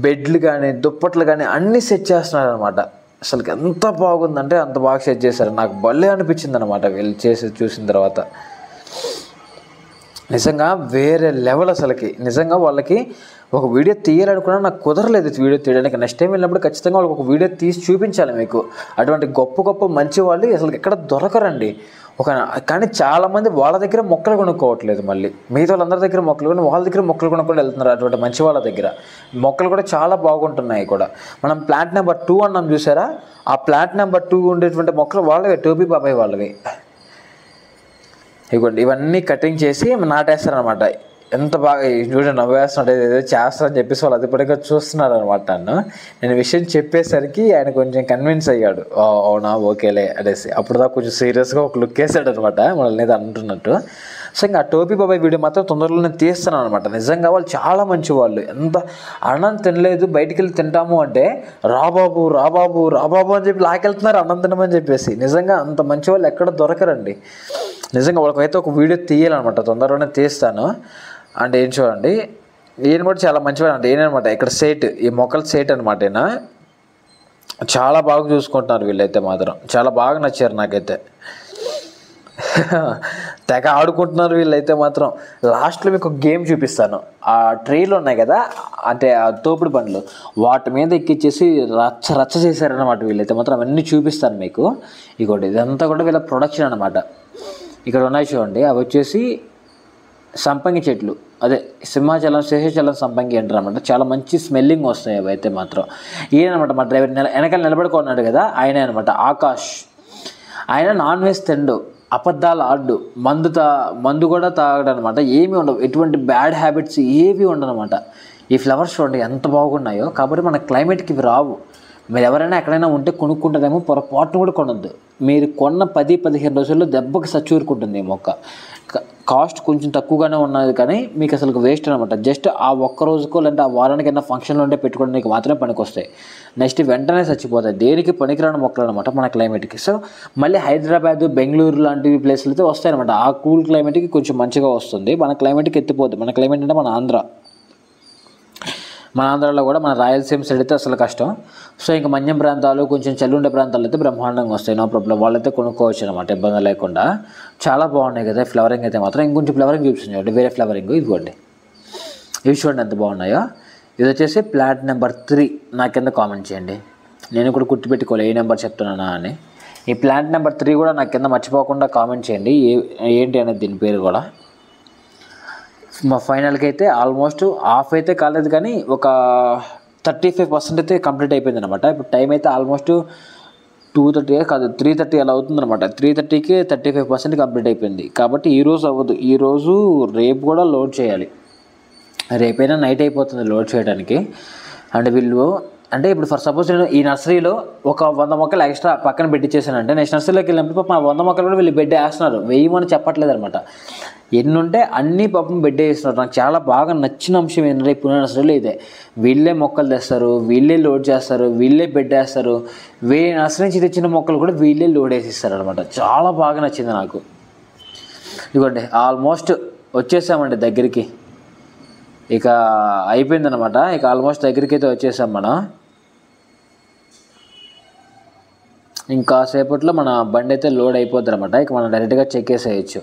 బెడ్లు కానీ దుప్పట్లు కానీ అన్నీ సెట్ చేస్తున్నారు అనమాట. అసలు ఎంత బాగుందంటే అంత బాగా సెట్ చేశారు. నాకు భలే అనిపించింది అనమాట వీళ్ళు చూసిన తర్వాత. నిజంగా వేరే లెవెల్ అసలుకి. నిజంగా వాళ్ళకి ఒక వీడియో తీయాలనుకున్నా నాకు కుదరలేదు వీడియో తీయడానికి. నెక్స్ట్ టైం వెళ్ళినప్పుడు ఖచ్చితంగా వాళ్ళకి ఒక వీడియో తీసి చూపించాలి మీకు. అటువంటి గొప్ప మంచి వాళ్ళు అసలు ఎక్కడ దొరకరండి. కానీ చాలామంది వాళ్ళ దగ్గర మొక్కలు కొనుక్కోవట్లేదు, మళ్ళీ మిగతా వాళ్ళందరి దగ్గర మొక్కలు కొని వాళ్ళ దగ్గర మొక్కలు కొనుక్కొని వెళ్తున్నారు. అటువంటి మంచి వాళ్ళ దగ్గర మొక్కలు కూడా చాలా బాగుంటున్నాయి కూడా. మనం ప్లాంట్ నెంబర్ 2 అన్నాం చూసారా, ఆ ప్లాంట్ నెంబర్ 2 ఉండేటువంటి మొక్కలు వాళ్ళవే, టోపీ బాబాయ్ వాళ్ళవి. ఇవ్వండి ఇవన్నీ కటింగ్ చేసి నాటేస్తారనమాట. ఎంత బాగా చూడండి నవ్వేస్తున్నాడు, ఏదో చేస్తారని చెప్పేసి వాళ్ళు అది పడిగా చూస్తున్నారు అనమాట. నేను విషయం చెప్పేసరికి ఆయన కొంచెం కన్విన్స్ అయ్యాడు, అవునా ఓకేలే అనేసి. అప్పుడు దాకా కొంచెం సీరియస్గా ఒక లుక్ వేసాడు అనమాట మనల్ని ఏదో అంటున్నట్టు. సో ఇంకా ఆ టోపీ బాబాయ్ వీడియో మాత్రం తొందరలో నేను తీస్తాను అనమాట. నిజంగా వాళ్ళు చాలా మంచి వాళ్ళు. ఎంత అన్నం తినలేదు బయటికి వెళ్ళి తింటాము అంటే రాబాబు అని చెప్పి లాకెళ్తున్నారు అన్నం తినమని చెప్పేసి. నిజంగా అంత మంచి వాళ్ళు ఎక్కడ దొరకరండి. నిజంగా వాళ్ళకైతే ఒక వీడియో తీయాలన్నమాట, తొందరలోనే తీస్తాను. అంటే ఏం చూడండి, ఈయన కూడా చాలా మంచివాడు అంటే ఈయనమాట ఇక్కడ సేట్, ఈ మొక్కల సేట్ అనమాట. ఈయన చాలా బాగా చూసుకుంటున్నారు వీళ్ళైతే మాత్రం, చాలా బాగా నచ్చారు నాకైతే. తెగ ఆడుకుంటున్నారు వీళ్ళైతే మాత్రం. లాస్ట్లో మీకు ఒక గేమ్ చూపిస్తాను. ఆ ట్రైలు ఉన్నాయి కదా, అంటే ఆ తోపుడు బండ్లు, వాటి మీద ఎక్కిచ్చేసి రచ్చ రచ్చ చేశారనమాట వీళ్ళైతే మాత్రం. అవన్నీ చూపిస్తాను మీకు. ఇగోండి ఇదంతా కూడా వీళ్ళ ప్రొడక్షన్ అనమాట. ఇక్కడ ఉన్నాయి చూడండి, అవి వచ్చేసి సంపంగి చెట్లు, అదే సింహాచలం శేషాచలం సంపంగి అంటారు అనమాట. చాలా మంచి స్మెల్లింగ్ వస్తాయి అవి అయితే మాత్రం. ఈయన అనమాట మా డ్రైవర్, వెనకాల నిలబడుకున్నాడు కదా, ఆయనే అనమాట ఆకాష్. ఆయన నాన్ వెజ్ తిండు, అబద్ధాలు ఆడు, మందు కూడా తాగడం అనమాట. ఏమీ ఉండవు, ఎటువంటి బ్యాడ్ హ్యాబిట్స్ ఏవి ఉండనమాట. ఈ ఫ్లవర్స్ చూడండి ఎంత బాగున్నాయో. కాబట్టి మన క్లైమేట్కి ఇవి రావు. మీరు ఎవరైనా ఎక్కడైనా ఉంటే కొనుక్కుంటారేమో, పొరపాటును కూడా కొనొద్దు. మీరు కొన్న 10-15 రోజుల్లో దెబ్బకి సచ్చూరుకుంటుంది ఈ మొక్క. కాస్ట్ కొంచెం తక్కువగానే ఉన్నది కానీ మీకు అసలు వేస్ట్ అనమాట. జస్ట్ ఆ ఒక్క రోజుకో లేదంటే ఆ వారానికి ఏదైనా ఫంక్షన్లో ఉంటే పెట్టుకోవడానికి మాత్రమే పనికొస్తాయి. నెక్స్ట్ వెంటనే చచ్చిపోతాయి. దేనికి పనికిరాని మొక్కలు అనమాట మన క్లైమేట్కి. సో మళ్ళీ హైదరాబాద్, బెంగళూరు లాంటి ప్లేస్లు అయితే వస్తాయన్నమాట. ఆ కూల్ క్లైమేట్కి కొంచెం మంచిగా వస్తుంది, మన క్లైమేట్కి ఎత్తిపోద్ది. మన క్లైమేట్ అంటే మన ఆంధ్రాలో కూడా మన రాయలసీమ సైడ్ అయితే అసలు కష్టం. సో ఇంకా మన్యం ప్రాంతాలు, కొంచెం చలి ఉండే ప్రాంతాలు అయితే బ్రహ్మాండంగా వస్తాయి, నో ప్రాబ్లం. వాళ్ళైతే కొనుక్కోవచ్చు అనమాట ఇబ్బంది లేకుండా. చాలా బాగున్నాయి కదా ఫ్లవరింగ్ అయితే మాత్రం. ఇంకొంచెం ఫ్లవరింగ్ చూపిస్తుంది చూడండి, వేరే ఫ్లవరింగ్ ఇదిగోండి. ఇవి చూడండి ఎంత బాగున్నాయో. ఇది వచ్చేసి ప్లాంట్ నెంబర్ 3. నా కింద కామెంట్ చేయండి. నేను కూడా గుర్తుపెట్టుకోవాలి ఏ నెంబర్ చెప్తున్నానా అని. ఈ ప్లాంట్ నెంబర్ 3 కూడా నా కింద మర్చిపోకుండా కామెంట్ చేయండి ఏంటి అనేది దీని పేరు కూడా. మా ఫైనల్కి అయితే ఆల్మోస్ట్ హాఫ్ అయితే కాలేదు కానీ ఒక 35% అయితే కంప్లీట్ అయిపోయింది అనమాట. ఇప్పుడు టైం అయితే ఆల్మోస్ట్ 2:30 కాదు 3:30 అలా అవుతుందన్నమాట. 3:30కి 35% కంప్లీట్ అయిపోయింది. కాబట్టి ఈరోజు అవ్వదు, ఈరోజు రేపు కూడా లోడ్ చేయాలి. రేపైనా నైట్ అయిపోతుంది లోడ్ చేయడానికి. అండ్ వీళ్ళు అంటే ఇప్పుడు ఫర్ సపోజ్ నేను ఈ నర్సరీలో ఒక 100 మొక్కలు ఎక్స్ట్రా పక్కన పెట్టించేసానంటే నెక్స్ట్ నర్సరీలోకి వెళ్ళినప్పుడు పాపం ఆ 100 మొక్కలు కూడా వీళ్ళు బెడ్ వేస్తున్నారు. వేయమని చెప్పట్లేదు అనమాట. ఎన్ని ఉంటే అన్నీ పాపం బెడ్ వేస్తున్నారు. నాకు చాలా బాగా నచ్చిన అంశం ఏంటంటే పునే నర్సరీలో ఇదే. వీళ్ళే మొక్కలు తెస్తారు, వీళ్ళే లోడ్ చేస్తారు, వీళ్ళే బెడ్ వేస్తారు. వేరే నర్సరీ నుంచి తెచ్చిన మొక్కలు కూడా వీళ్ళే లోడ్ వేసిస్తారు అనమాట. చాలా బాగా నచ్చింది నాకు. ఇదిగోండి ఆల్మోస్ట్ వచ్చేసామండి దగ్గరికి. ఇక అయిపోయిందనమాట. ఇక ఆల్మోస్ట్ దగ్గరికి అయితే వచ్చేసాం మనం. ఇంకా సేపట్లో మన బండి అయితే లోడ్ అయిపోద్ది అనమాట. ఇక మనం డైరెక్ట్గా చెక్ చేసేయచ్చు.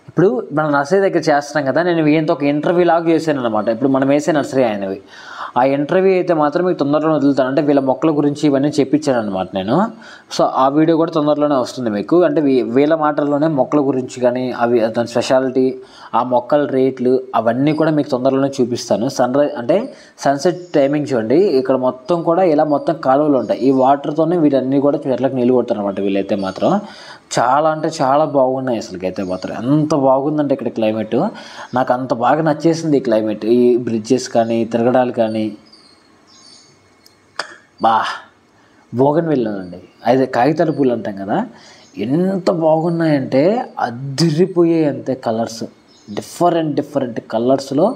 ఇప్పుడు మన నర్సరీ దగ్గర చేస్తున్నాం కదా, నేను ఈయనతో ఒక ఇంటర్వ్యూ లాగా చేశాను అనమాట. ఇప్పుడు మనం వేసే నర్సరీ ఆయనవి. ఆ ఇంటర్వ్యూ అయితే మాత్రం మీకు తొందరలోనే వదులుతాను. అంటే వీళ్ళ మొక్కల గురించి ఇవన్నీ చెప్పించాను అనమాట నేను. సో ఆ వీడియో కూడా తొందరలోనే వస్తుంది మీకు. అంటే వీళ్ళ మాటల్లోనే మొక్కల గురించి కానీ అవి దాని స్పెషాలిటీ, ఆ మొక్కల రేట్లు అవన్నీ కూడా మీకు తొందరలోనే చూపిస్తాను. అంటే సన్సెట్ టైమింగ్ చూడండి. ఇక్కడ మొత్తం కూడా ఇలా మొత్తం కాలువలు ఉంటాయి. ఈ వాటర్తోనే వీటన్నీ కూడా చెట్లకు నీళ్ళు కొడతారు అనమాట వీళ్ళైతే మాత్రం. చాలా అంటే చాలా బాగున్నాయి అసలుకైతే మాత్రం. ఎంత బాగుందంటే ఇక్కడ క్లైమేట్ నాకు అంత బాగా నచ్చేసింది. ఈ క్లైమేట్, ఈ బ్రిడ్జెస్ కానీ తిరగడాలు కానీ బోగన్విల్లా అండి, అయితే కాగితాల పూలు అంటాం కదా, ఎంత బాగున్నాయంటే అదిరిపోయాయి అంతే. కలర్స్ డిఫరెంట్ కలర్స్లో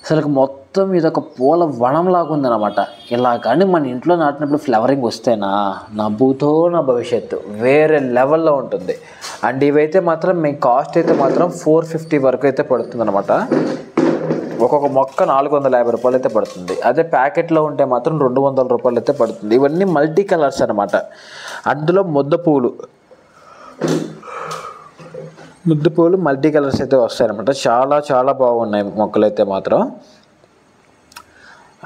అసలు మొత్తం ఇదొక పూల వనంలాగా ఉందన్నమాట. ఇలా కానీ మన ఇంట్లో నాటినప్పుడు ఫ్లవరింగ్ వస్తేనా నా భూతో నా భవిష్యత్తు వేరే లెవెల్లో ఉంటుంది. అండ్ ఇవైతే మాత్రం మీ కాస్ట్ అయితే మాత్రం 450 వరకు అయితే పడుతుంది అనమాట. ఒక్కొక్క మొక్క 450 రూపాయలు అయితే పడుతుంది. అదే ప్యాకెట్లో ఉంటే మాత్రం 200 రూపాయలు అయితే పడుతుంది. ఇవన్నీ మల్టీ కలర్స్ అనమాట. అందులో ముద్ద పూలు మల్టీ కలర్స్ అయితే వస్తాయన్నమాట. చాలా బాగున్నాయి మొక్కలు అయితే మాత్రం.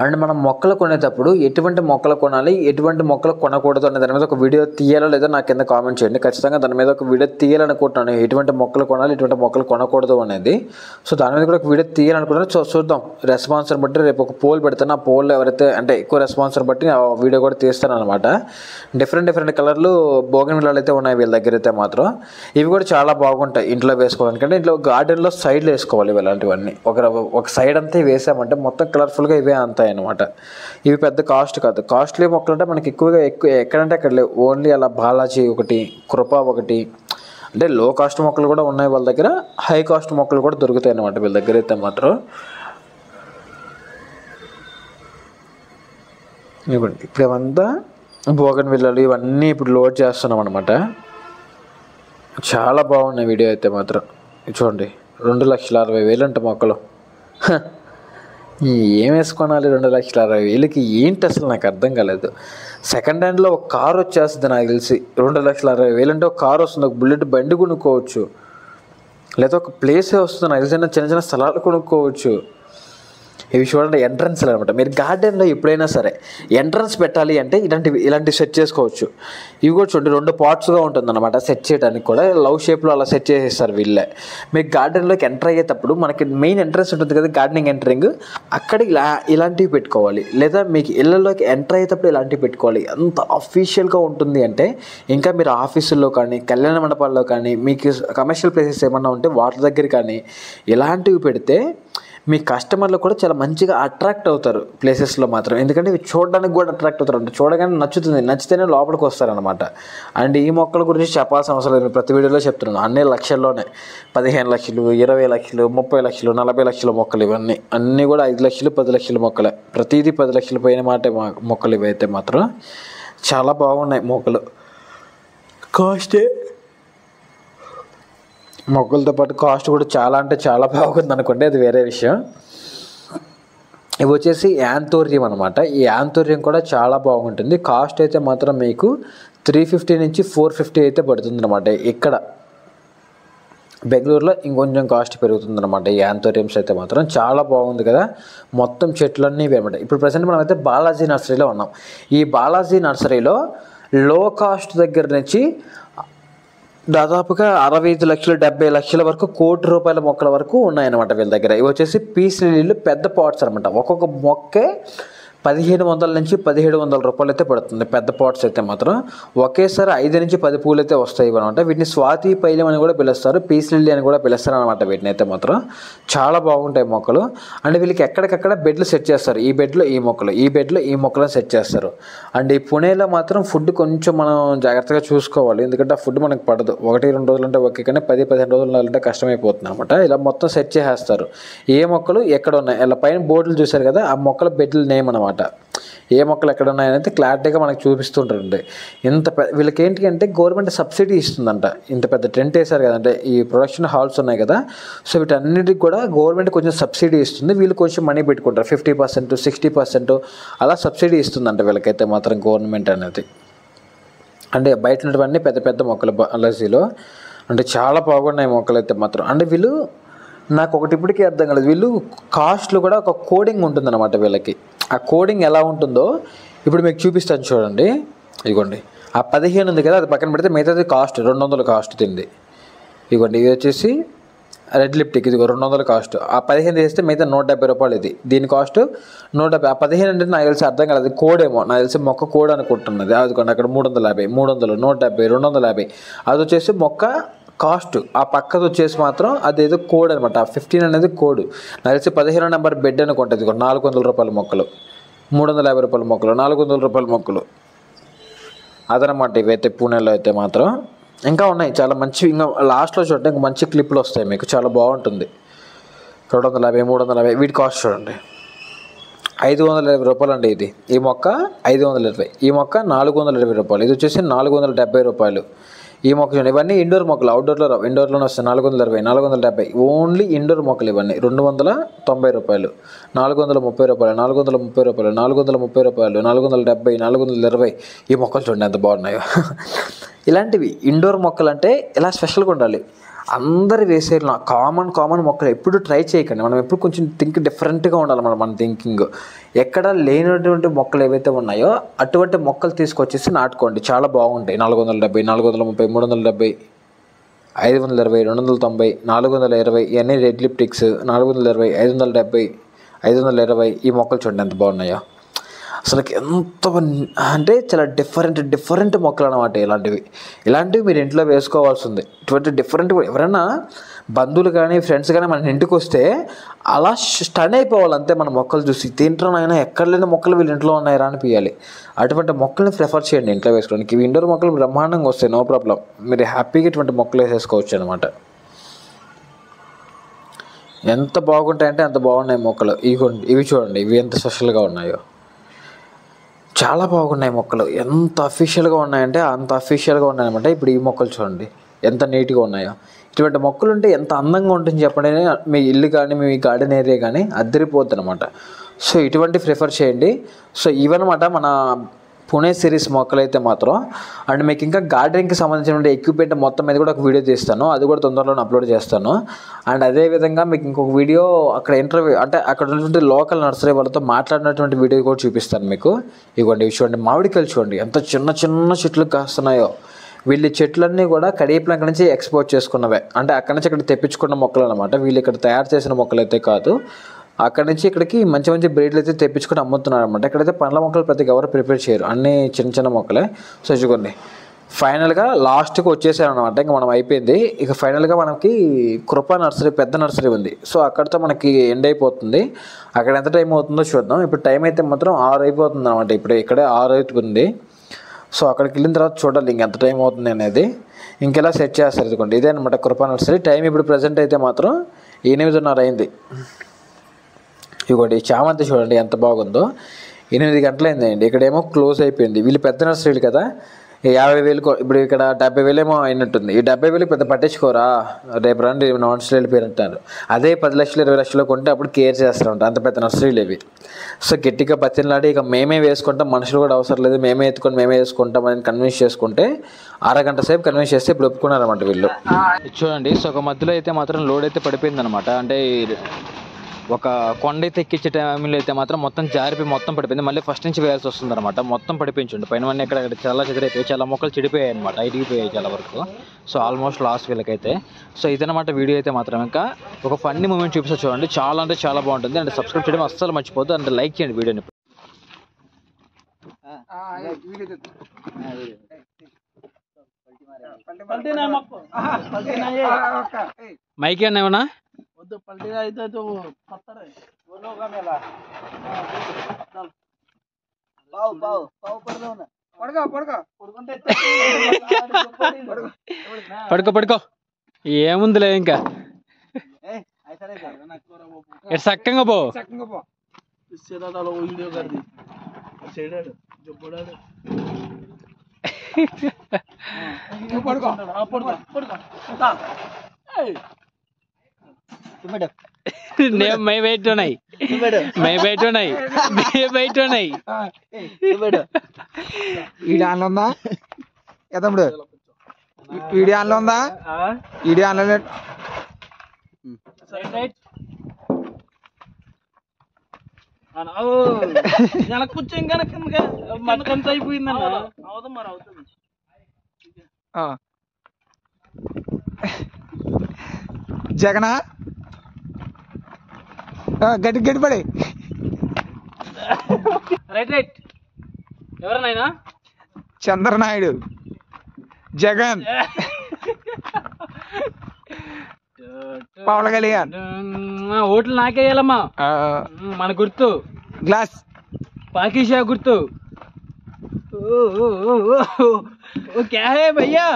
అండ్ మనం మొక్కలు కొనేటప్పుడు ఎటువంటి మొక్కలు కొనాలి, ఎటువంటి మొక్కలు కొనకూడదు అనే దాని మీద ఒక వీడియో తీయాలో లేదో నాకు కింద కామెంట్ చేయండి. ఖచ్చితంగా దాని మీద ఒక వీడియో తీయాలనుకుంటున్నాను, ఎటువంటి మొక్కలు కొనాలి, ఎటువంటి మొక్కలు కొనకూడదు అనేది. సో దాని మీద కూడా ఒక వీడియో తీయాలనుకుంటున్నాను. చూద్దాం రెస్పాన్స్ని బట్టి రేపు ఒక పోల్ పెడతాను. ఆ పోల్ ఎవరైతే అంటే ఎక్కువ రెస్పాన్స్ని బట్టి ఆ వీడియో కూడా తీస్తాను అనమాట. డిఫరెంట్ కలర్లు బోగన్విల్లాలు అయితే ఉన్నాయి వీళ్ళ దగ్గర అయితే మాత్రం. ఇవి కూడా చాలా బాగుంటాయి ఇంట్లో వేసుకోవడానికి. అంటే ఇంట్లో గార్డెన్లో సైడ్లో వేసుకోవాలి ఇలాంటివన్నీ. ఒక సైడ్ అంతా వేసామంటే మొత్తం కలర్ఫుల్గా ఇవే అంతాయి అనమాట. ఇవి పెద్ద కాస్ట్ కాదు. కాస్ట్లీ మొక్కలు అంటే మనకి ఎక్కువ ఎక్కడంటే అక్కడ లేవు. ఓన్లీ అలా బాలాజీ ఒకటి, కృప ఒకటి, అంటే లో కాస్ట్ మొక్కలు కూడా ఉన్నాయి వాళ్ళ దగ్గర, హై కాస్ట్ మొక్కలు కూడా దొరుకుతాయి అన్నమాట వీళ్ళ దగ్గర అయితే మాత్రం. ఇవ్వండి ఇప్పుడు ఏమంతా బోగన్విల్లాలు ఇవన్నీ ఇప్పుడు లోడ్ చేస్తున్నాం అనమాట. చాలా బాగున్నాయి వీడియో అయితే మాత్రం. చూడండి 2,60,000 అంట మొక్కలు. ఏం వేసుకోనాలి 2,60,000కి? ఏంటి అసలు నాకు అర్థం కాలేదు. సెకండ్ హ్యాండ్లో ఒక కారు వచ్చేస్తుంది నాకు తెలిసి. 2,60,000 అంటే ఒక కారు వస్తుంది, ఒక బుల్లెట్ బండి కొనుక్కోవచ్చు, లేదా ఒక ప్లేసే వస్తుంది నాకు తెలిసి, చిన్న చిన్న స్థలాలు కొనుక్కోవచ్చు. ఇవి చూడండి ఎంట్రన్స్లు అనమాట. మీరు గార్డెన్లో ఎప్పుడైనా సరే ఎంట్రన్స్ పెట్టాలి అంటే ఇలాంటివి సెట్ చేసుకోవచ్చు. ఇవి కూడా చూడండి 2 పార్ట్స్గా ఉంటుంది అనమాట. సెట్ చేయడానికి కూడా లవ్ షేప్లో అలా సెట్ చేసేస్తారు వీళ్ళే. మీకు గార్డెన్లోకి ఎంటర్ అయ్యేటప్పుడు మనకి మెయిన్ ఎంట్రన్స్ ఉంటుంది కదా, గార్డెనింగ్ ఎంటరింగ్, అక్కడ ఇలాంటివి పెట్టుకోవాలి. లేదా మీకు ఇళ్ళలోకి ఎంటర్ అయ్యేటప్పుడు ఇలాంటివి పెట్టుకోవాలి. ఎంత అఫీషియల్గా ఉంటుంది అంటే, ఇంకా మీరు ఆఫీసుల్లో కానీ, కళ్యాణ మండపాల్లో కానీ, మీకు కమర్షియల్ ప్లేసెస్ ఏమన్నా ఉంటే వాటి దగ్గర కానీ ఇలాంటివి పెడితే మీ కస్టమర్లు కూడా చాలా మంచిగా అట్రాక్ట్ అవుతారు ప్లేసెస్లో మాత్రం. ఎందుకంటే ఇవి చూడడానికి కూడా అట్రాక్ట్ అవుతారు, అంటే చూడగానే నచ్చుతుంది, నచ్చితేనే లోపలికి వస్తారనమాట. అండ్ ఈ మొక్కల గురించి చెప్పాల్సిన అవసరం లేదు, ప్రతి వీడియోలో చెప్తున్నాను. అన్ని లక్షల్లోనే 15 లక్షలు, 20 లక్షలు, 30 లక్షలు, 40 లక్షల మొక్కలు ఇవన్నీ. అన్నీ కూడా 5 లక్షలు, 10 లక్షల మొక్కలే. ప్రతిదీ 10 లక్షల పైన మాట మొక్కలు ఇవైతే మాత్రం చాలా బాగున్నాయి మొక్కలు. కాస్టే మొక్కలతో పాటు కాస్ట్ కూడా చాలా అంటే చాలా బాగుంది అనుకోండి, అది వేరే విషయం. ఇవి వచ్చేసి యాంథోరియం అనమాట. ఈ యాంథోరియం కూడా చాలా బాగుంటుంది. కాస్ట్ అయితే మాత్రం మీకు 350 నుంచి 450 అయితే పడుతుంది అనమాట. ఇక్కడ బెంగళూరులో ఇంకొంచెం కాస్ట్ పెరుగుతుంది అనమాట. ఈ యాంథోరియంస్ అయితే మాత్రం చాలా బాగుంది కదా, మొత్తం చెట్లన్నీ ఇవి అనమాట. ఇప్పుడు ప్రజెంట్ మనం అయితే బాలాజీ నర్సరీలో ఉన్నాం. ఈ బాలాజీ నర్సరీలో లో కాస్ట్ దగ్గర నుంచి దాదాపుగా 65 లక్షలు, 70 లక్షల వరకు, ₹1,00,00,000 మొక్కల వరకు ఉన్నాయన్నమాట వీళ్ళ దగ్గర. ఇవి వచ్చేసి పీస్ లిల్లీలు, పెద్ద పాట్స్ అనమాట. ఒక్కొక్క మొక్కే 1,500 నుంచి 1,700 రూపాయలు అయితే పడుతుంది. పెద్ద పాట్స్ అయితే మాత్రం ఒకేసారి 5 నుంచి 10 పూలు అయితే వస్తాయి అనమాట. వీటిని స్వాతి పైలం అని కూడా పిలుస్తారు, పీస్ లిల్లీ అని కూడా పిలుస్తారు అనమాట. వీటిని అయితే మాత్రం చాలా బాగుంటాయి మొక్కలు. అండ్ వీళ్ళకి ఎక్కడికక్కడ బెడ్లు సెట్ చేస్తారు. ఈ బెడ్లో ఈ మొక్కలు, ఈ బెడ్లో ఈ మొక్కలను సెట్ చేస్తారు. అండ్ ఈ పుణేలో మాత్రం ఫుడ్ కొంచెం మనం జాగ్రత్తగా చూసుకోవాలి, ఎందుకంటే ఆ ఫుడ్ మనకు పడదు. 1-2 రోజులు అంటే ఓకే, కానీ 10-15 రోజులు ఉండాలంటే కష్టమైపోతుంది అనమాట. ఇలా మొత్తం సెట్ చేసేస్తారు. ఏ మొక్కలు ఎక్కడ ఉన్నాయి, ఇలా పైన బోర్డులు చూశారు కదా, ఆ మొక్కల బెడ్ల నేమ్ అనమాట. ఏ మొక్కలు ఎక్కడ ఉన్నాయనేది క్లారిటీగా మనకు చూపిస్తుంటారండి. వీళ్ళకి ఏంటి అంటే గవర్నమెంట్ సబ్సిడీ ఇస్తుందంట. ఇంత పెద్ద టెంట్ వేశారు కదంటే, ఈ ప్రొడక్షన్ హాల్స్ ఉన్నాయి కదా, సో వీటన్నిటికి కూడా గవర్నమెంట్ కొంచెం సబ్సిడీ ఇస్తుంది. వీళ్ళు కొంచెం మనీ పెట్టుకుంటారు, 50%, 60% అలా సబ్సిడీ ఇస్తుందంట వీళ్ళకైతే మాత్రం గవర్నమెంట్ అనేది. అంటే బయట ఉన్నటువంటి పెద్ద పెద్ద మొక్కలు బాలాజీలో అంటే చాలా బాగున్నాయి మొక్కలు అయితే మాత్రం. అంటే వీళ్ళు నాకు ఒకటి ఇప్పటికీ అర్థం కాలేదు, వీళ్ళు కాస్ట్లో కూడా ఒక కోడింగ్ ఉంటుందన్నమాట వీళ్ళకి. ఆ కోడింగ్ ఎలా ఉంటుందో ఇప్పుడు మీకు చూపిస్తాను చూడండి. ఇదిగోండి ఆ 15 ఉంది కదా, అది పక్కన పెడితే మిగతాది కాస్ట్ 200 కాస్ట్ తింది. ఇదిగోండి ఇది వచ్చేసి రెడ్ లిప్టిక్, ఇదిగో 200 కాస్ట్. ఆ 15 చేస్తే మిగతా 170 రూపాయలు. ఇది దీని కాస్ట్ 170. ఆ 15 అంటే నాకు తెలిసి అర్థం కాలేదు, కోడ్ ఏమో నాకు తెలిసి మొక్క కోడ్ అనుకుంటున్నది. అదిగోండి అక్కడ 350, 300, 170, 250 అది వచ్చేసి మొక్క కాస్ట్. ఆ పక్కది వచ్చేసి మాత్రం అదేదో కోడ్ అనమాట. 15 అనేది కోడ్. నాకు తెలిసి 15 నెంబర్ బెడ్ అనుకుంటుంది. 400 రూపాయల మొక్కలు, 350 రూపాయల మొక్కలు, 400 రూపాయల మొక్కలు అదనమాట. ఇవైతే పూణేలో అయితే మాత్రం ఇంకా ఉన్నాయి చాలా మంచి. ఇంకా లాస్ట్లో చూడండి ఇంకా మంచి క్లిప్లు వస్తాయి మీకు, చాలా బాగుంటుంది. 250, 350 వీటి కాస్ట్ చూడండి 520 రూపాయలు అండి. ఇది ఈ మొక్క 520, ఈ మొక్క 420 రూపాయలు, ఇది వచ్చేసి 470 రూపాయలు. ఈ మొక్క చూడండి, ఇవన్నీ ఇండోర్ మొక్కలు, అవుట్డోర్లో రావు. ఇండోర్లోనే వస్తాయి 420, 470. ఓన్లీ ఇండోర్ మొక్కలు ఇవన్నీ 290 రూపాయలు, 430 రూపాయలు, 430 రూపాయలు, 430 రూపాయలు, 470, 420. ఈ మొక్కలు చూడండి ఎంత బాగున్నాయో. ఇలాంటివి ఇండోర్ మొక్కలు అంటే ఇలా స్పెషల్గా ఉండాలి. అందరు వేసే కామన్ మొక్కలు ఎప్పుడు ట్రై చేయకండి. మనం ఎప్పుడు కొంచెం డిఫరెంట్గా ఉండాలి మన థింకింగ్. ఎక్కడ లేనటువంటి మొక్కలు ఏవైతే ఉన్నాయో అటువంటి మొక్కలు తీసుకొచ్చేసి నాటుకోండి, చాలా బాగుంటాయి. 470, 430, 370, 520, 290, 420 ఇవన్నీ రెడ్ లిప్టిక్స్. 420, 570, 520 ఈ మొక్కలు చూడండి ఎంత బాగున్నాయో. అసలు ఎంత అంటే చాలా డిఫరెంట్ మొక్కలు అన్నమాట. ఇలాంటివి మీరు ఇంట్లో వేసుకోవాల్సింది. ఇటువంటి డిఫరెంట్ ఎవరైనా బంధువులు కానీ ఫ్రెండ్స్ కానీ మన ఇంటికి వస్తే అలా స్టన్ అయిపోవాలి అంతే. మన మొక్కలు చూసి తింటున్నాయినా ఎక్కడ లేని మొక్కలు వీళ్ళ ఇంట్లో ఉన్నాయరా అనిపించాలి. అటువంటి మొక్కల్ని ప్రిఫర్ చేయండి ఇంట్లో వేసుకోవడానికి. ఇవి ఇండోర్ మొక్కలు బ్రహ్మాండంగా వస్తాయి, నో ప్రాబ్లం. మీరు హ్యాపీగా ఇటువంటి మొక్కలు వేసేసుకోవచ్చు అనమాట. ఎంత బాగుంటాయంటే అంత బాగున్నాయి మొక్కలు. ఇవి చూడండి, ఇవి ఎంత స్పెషల్గా ఉన్నాయో, చాలా బాగున్నాయి మొక్కలు. ఎంత అఫీషియల్గా ఉన్నాయంటే అంత అఫీషియల్గా ఉన్నాయన్నమాట. ఇప్పుడు ఈ మొక్కలు చూడండి ఎంత నీట్గా ఉన్నాయో. ఇటువంటి మొక్కలు ఉంటే ఎంత అందంగా ఉంటుంది చెప్పండి. మీ ఇల్లు కానీ మీ గార్డెన్ ఏరియా కానీ అద్దరిపోద్ది అనమాట. సో ఇటువంటి ప్రిఫర్ చేయండి. సో ఇవన్నమాట మన పుణే సిరీస్ మొక్కలు అయితే మాత్రం. అండ్ మీకు ఇంకా గార్డెనింగ్కి సంబంధించిన ఎక్విప్మెంట్ మొత్తం మీద కూడా ఒక వీడియో తీస్తాను, అది కూడా తొందరలో అప్లోడ్ చేస్తాను. అండ్ అదేవిధంగా మీకు ఇంకొక వీడియో అక్కడ ఇంటర్వ్యూ అంటే అక్కడ ఉన్నటువంటి లోకల్ నర్సరీ వాళ్ళతో మాట్లాడినటువంటి వీడియో కూడా చూపిస్తాను మీకు. ఇవ్వండి చూడండి, మామిడికాయలు చూడండి ఎంత చిన్న చిన్న చెట్లు కాస్తున్నాయో. వీళ్ళ చెట్లన్నీ కూడా కడియప్లంక నుంచి ఎక్స్పోర్ట్ చేసుకున్నవే, అంటే అక్కడి నుంచి ఇక్కడ తెప్పించుకున్న మొక్కలు అనమాట. వీళ్ళు ఇక్కడ తయారు చేసిన మొక్కలు అయితే కాదు, అక్కడ నుంచి ఇక్కడికి మంచి మంచి బ్రీడ్లు అయితే తెప్పించుకొని అమ్ముతున్నారు అనమాట. ఇక్కడైతే పండ్ల మొక్కలు ప్రతి ఎవరు ప్రిపేర్ చేయరు, అన్నీ చిన్న చిన్న మొక్కలే. సో చూడండి ఫైనల్గా లాస్ట్కి వచ్చేసారు అనమాట. ఇంకా మనం అయిపోయింది. ఇక ఫైనల్గా మనకి కృపా నర్సరీ పెద్ద నర్సరీ ఉంది. సో అక్కడితో మనకి ఎండ్ అయిపోతుంది. అక్కడ ఎంత టైం అవుతుందో చూద్దాం. ఇప్పుడు టైం అయితే మాత్రం 6 అయిపోతుంది అనమాట. ఇప్పుడు ఇక్కడే 6 అవుతుంది. సో అక్కడికి వెళ్ళిన తర్వాత చూడాలి ఇంకెంత టైం అవుతుంది అనేది. ఇంకెలా సెట్ చేస్తారు. ఇదిగోండి ఇదే అనమాట కృపా నర్సరీ. టైం ఇప్పుడు ప్రజెంట్ అయితే మాత్రం 8:30 అయింది. ఇదిగోండి చామంతి చూడండి ఎంత బాగుందో. 8 గంటలైందండి. ఇక్కడేమో క్లోజ్ అయిపోయింది. వీళ్ళు పెద్ద నర్సరీలు కదా, 50,000 ఇప్పుడు ఇక్కడ 70,000 ఏమో అయినట్టుంది. ఈ 70,000 పెద్ద పట్టించుకోరా, రేపు రండి నర్సరీలు వెళ్ళిపోయినట్టారు. అదే 10 లక్షలు 20 లక్షలు కొంటే అప్పుడు కేర్ చేస్తూ ఉంటారు. అంత పెద్ద నర్సరీలు ఇవి. సో గట్టిగా బతిలాడి ఇక మేమే వేసుకుంటాం, మనుషులు కూడా అవసరం లేదు, మేమే ఎత్తుకొని మేమే వేసుకుంటాం అని కన్విన్స్ చేసుకుంటే అరగంట సేపు కన్విన్స్ చేస్తే ఇప్పుడు ఒప్పుకున్నారన్నమాట వీళ్ళు. చూడండి సో ఒక మధ్యలో అయితే మాత్రం లోడ్ అయితే పడిపోయింది అనమాట. అంటే ఒక కొండ అయితే ఎక్కించే టైంలో అయితే మాత్రం మొత్తం జారిపోయి మొత్తం పడిపోయింది. మళ్ళీ ఫస్ట్ నుంచి వేయాల్సి వస్తుంది అనమాట. మొత్తం పడిపోయించండి పైన అన్నీ ఎక్కడ చాలా చెదిరైపోయి చాలా మొక్కలు చెడిపోయాయి అనమాట, ఇరిగిపోయాయి చాలా వరకు. సో ఆల్మోస్ట్ లాస్ట్ వీళ్ళకైతే. సో ఇదనమాట వీడియో అయితే మాత్రం. ఇంకా ఒక ఫన్నీ మూమెంట్ చూపిస్తా చూడండి, చాలా అంటే చాలా బాగుంటుంది. అంటే సబ్స్క్రైబ్ చేయడం అస్సలు మర్చిపోద్దు, అంటే లైక్ చేయండి వీడియోని. మైక్ ఏమన్నా पलटेगा इधर तो पत्थर है वो लोग का मेला चल पाओ पाओ पाओ पड़ दो ना पड़गा पड़गा पड़కుంటే పడుకో పడుకో ఏముందిలే ఇంకా ऐसा नहीं कर ना कोरा वो ఎట్ సక్కంగా పో इससे डालो वीडियो कर दी सेडेड जो बड़ा हां पड़गा हां पड़गा पड़गा उठा ए मैं बैठो नहीं मैं बैठो नहीं मैं बैठो नहीं వీడియో ఆన్లో ఉందా ఏ తమ్ముడు? వీడియో ఆన్లో ఉందా? వీడియో ఆన్లో నెలకు కూర్చోం కనుక మటకంత అయిపోయిందన్న అవుతుంది మరి అవుతుంది. జగనా గట్టి గట్టి పడే రైట్ రైట్ ఎవరనైనా చంద్రనాయుడు జగన్ పవన్ కళ్యాణ్ ఓట్లు నాకేయాలమ్మా. మన గుర్తు గ్లాస్ పాకిషా గుర్తు. ఓ క్యా హై భయ్యా.